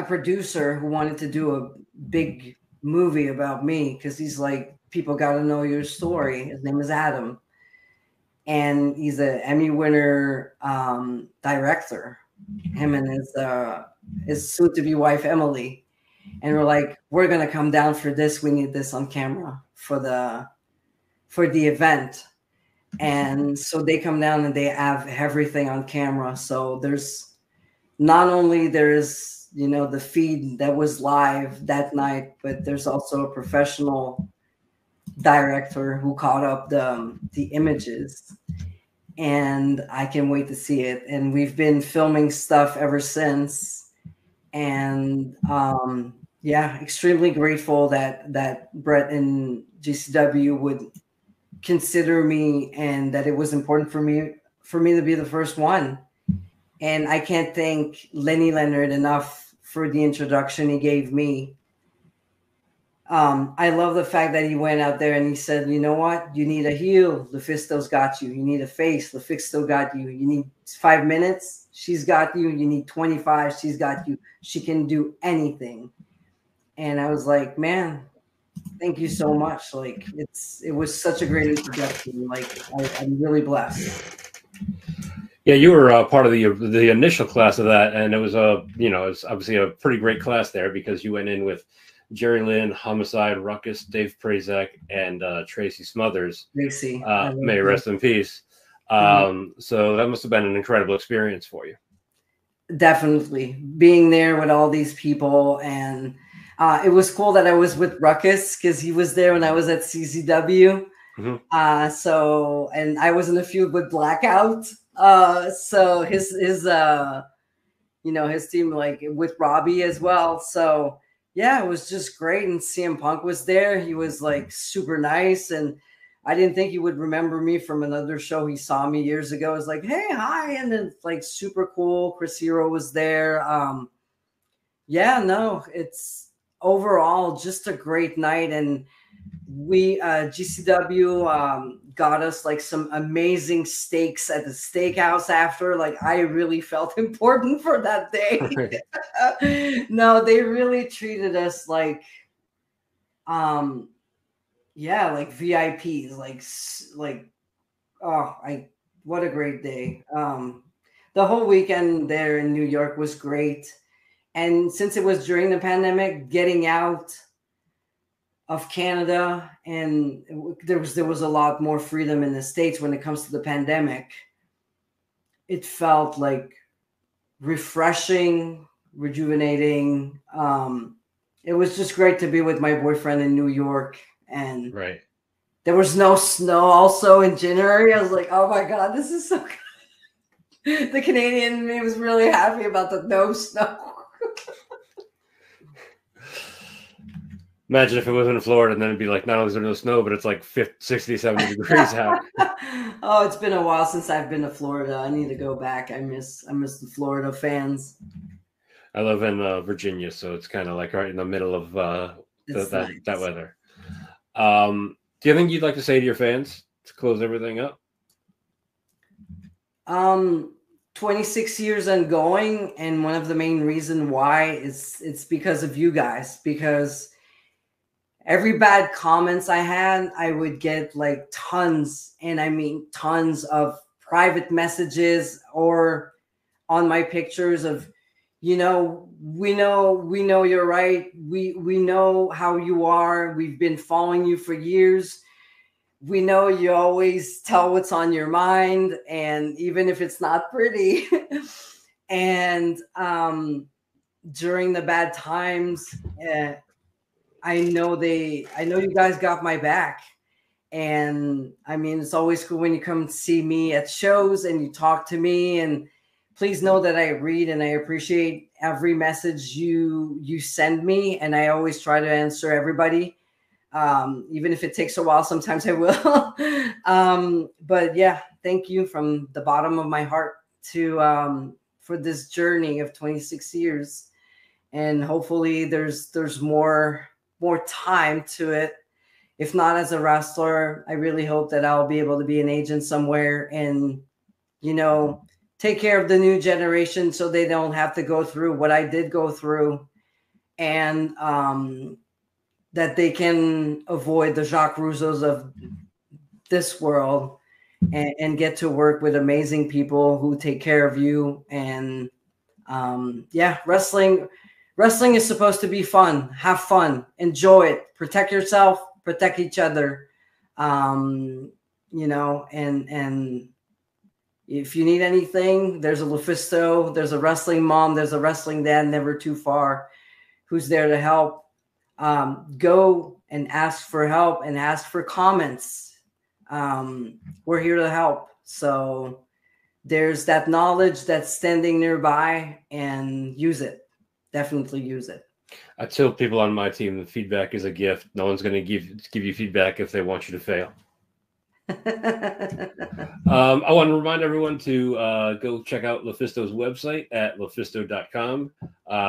producer who wanted to do a big movie about me, because he's like, people got to know your story. His name is Adam. And he's an Emmy winner director, him and his soon-to-be wife, Emily. And we're like, we're going to come down for this. We need this on camera for the event. And so they come down and they have everything on camera. So there's not only there's, the feed that was live that night, but there's also a professional director who caught up the images. And I can't wait to see it. And we've been filming stuff ever since. And extremely grateful that Brett and GCW would consider me, and that it was important for me to be the first one. And I can't thank Lenny Leonard enough for the introduction he gave me. I love the fact that he went out there and he said, you know what? You need a heel, LuFisto's got you. You need a face, LuFisto got you. You need 5 minutes, she's got you. You need 25, she's got you. She can do anything. And I was like, man, thank you so much. Like it was such a great introduction. Like I'm really blessed. Yeah, you were part of the initial class of that, and it was it's obviously a pretty great class there, because you went in with Jerry Lynn, Homicide, Ruckus, Dave Prazak, and Tracy Smothers. Tracy, may rest in peace. So that must have been an incredible experience for you. Definitely being there with all these people, and it was cool that I was with Ruckus, because he was there when I was at CZW. So, and I was in a feud with Blackout. So his team, like with Robbie as well. So yeah, it was just great. And CM Punk was there. He was like super nice. And I didn't think he would remember me from another show. He saw me years ago. I was like, hey, hi. And then like super cool. Chris Hero was there. It's overall just a great night. And we GCW got us like some amazing steaks at the steakhouse after. Like I really felt important for that day. No, they really treated us like like VIPs, what a great day. The whole weekend there in New York was great. And since it was during the pandemic, getting out of Canada, and there was a lot more freedom in the States when it comes to the pandemic. It felt like refreshing, rejuvenating. It was just great to be with my boyfriend in New York, and there was no snow also in January. I was like, oh my God, this is so good. The Canadian in me was really happy about the no snow. Imagine if it wasn't in Florida, and then it'd be like, not only is there no snow, but it's like 50, 60, 70 degrees out. Oh, it's been a while since I've been to Florida. I need to go back. I miss the Florida fans. I live in Virginia, so it's kind of like right in the middle of that weather. Do you have anything you'd like to say to your fans to close everything up? 26 years and going, and one of the main reason why is it's because of you guys, because every bad comments I had, I would get like tons, and I mean tons of private messages or on my pictures of, we know you're right. We know how you are. We've been following you for years. We know you always tell what's on your mind, and even if it's not pretty. And during the bad times, I know you guys got my back. And I mean, it's always cool when you come see me at shows and you talk to me. And please know that I read and I appreciate every message you send me. And I always try to answer everybody. Even if it takes a while, sometimes I will. But yeah, thank you from the bottom of my heart for this journey of 26 years. And hopefully there's more time to it. If not as a wrestler, I really hope that I'll be able to be an agent somewhere and, take care of the new generation so they don't have to go through what I did go through, and that they can avoid the Jacques Rougeaus of this world and get to work with amazing people who take care of you. And wrestling is supposed to be fun. Have fun, enjoy it, protect yourself, protect each other. And if you need anything, there's a LuFisto, there's a wrestling mom, there's a wrestling dad, never too far, who's there to help. Go and ask for help and ask for comments. We're here to help. So there's that knowledge that's standing nearby, and use it. Definitely use it. I tell people on my team, the feedback is a gift. No one's going to give you feedback if they want you to fail. I want to remind everyone to go check out LuFisto's website at LuFisto.com.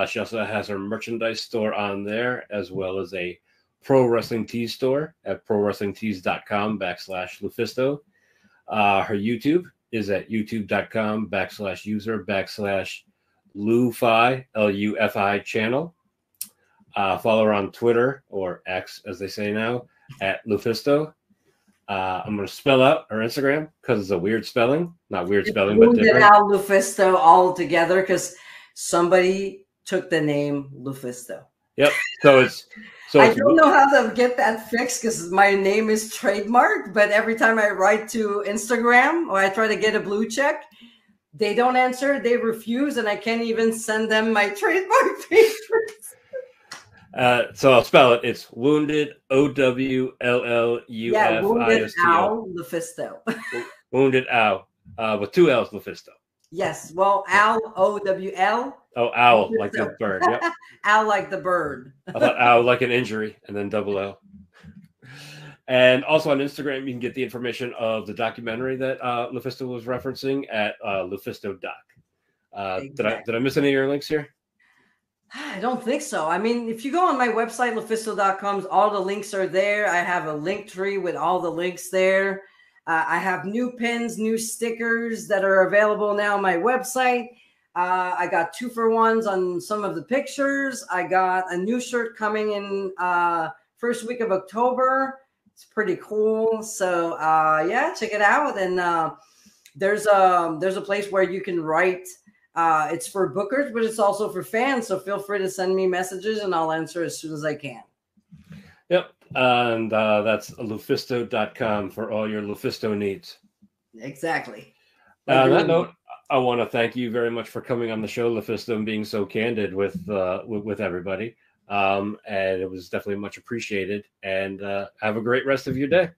She also has her merchandise store on there, as well as a pro wrestling tees store at prowrestlingtees.com/LuFisto. Her YouTube is at youtube.com/user/LuFi, LUFI channel. Follow her on Twitter, or X as they say now, at LuFisto. I'm going to spell out her Instagram because it's a weird spelling. Not weird spelling, but different. Out LuFisto all together because somebody took the name LuFisto. Yep. I don't know how to get that fixed because my name is trademarked, but every time I write to Instagram or I try to get a blue check, they don't answer, they refuse, and I can't even send them my trademark papers. So I'll spell it. It's Wounded, OWLLUFISTO. Yeah, Wounded Owl LuFisto. Wounded Owl, with two L's, LuFisto. Yes, well, Owl, OWL. Oh, owl, LuFisto. Like the bird. Yep. Owl like the bird. I thought owl like an injury, and then double L. And also on Instagram, you can get the information of the documentary that LuFisto was referencing at LuFisto Doc. Exactly. Did I miss any of your links here? I don't think so. I mean, if you go on my website, LuFisto.com, all the links are there. I have a link tree with all the links there. I have new pins, new stickers that are available now on my website. I got 2-for-1s on some of the pictures. I got a new shirt coming in first week of October. It's pretty cool. So check it out. And there's a place where you can write. It's for bookers, but it's also for fans. So feel free to send me messages and I'll answer as soon as I can. Yep. And that's LuFisto.com for all your LuFisto needs. Exactly. On that note, I want to thank you very much for coming on the show, LuFisto, and being so candid with everybody. And it was definitely much appreciated. And have a great rest of your day.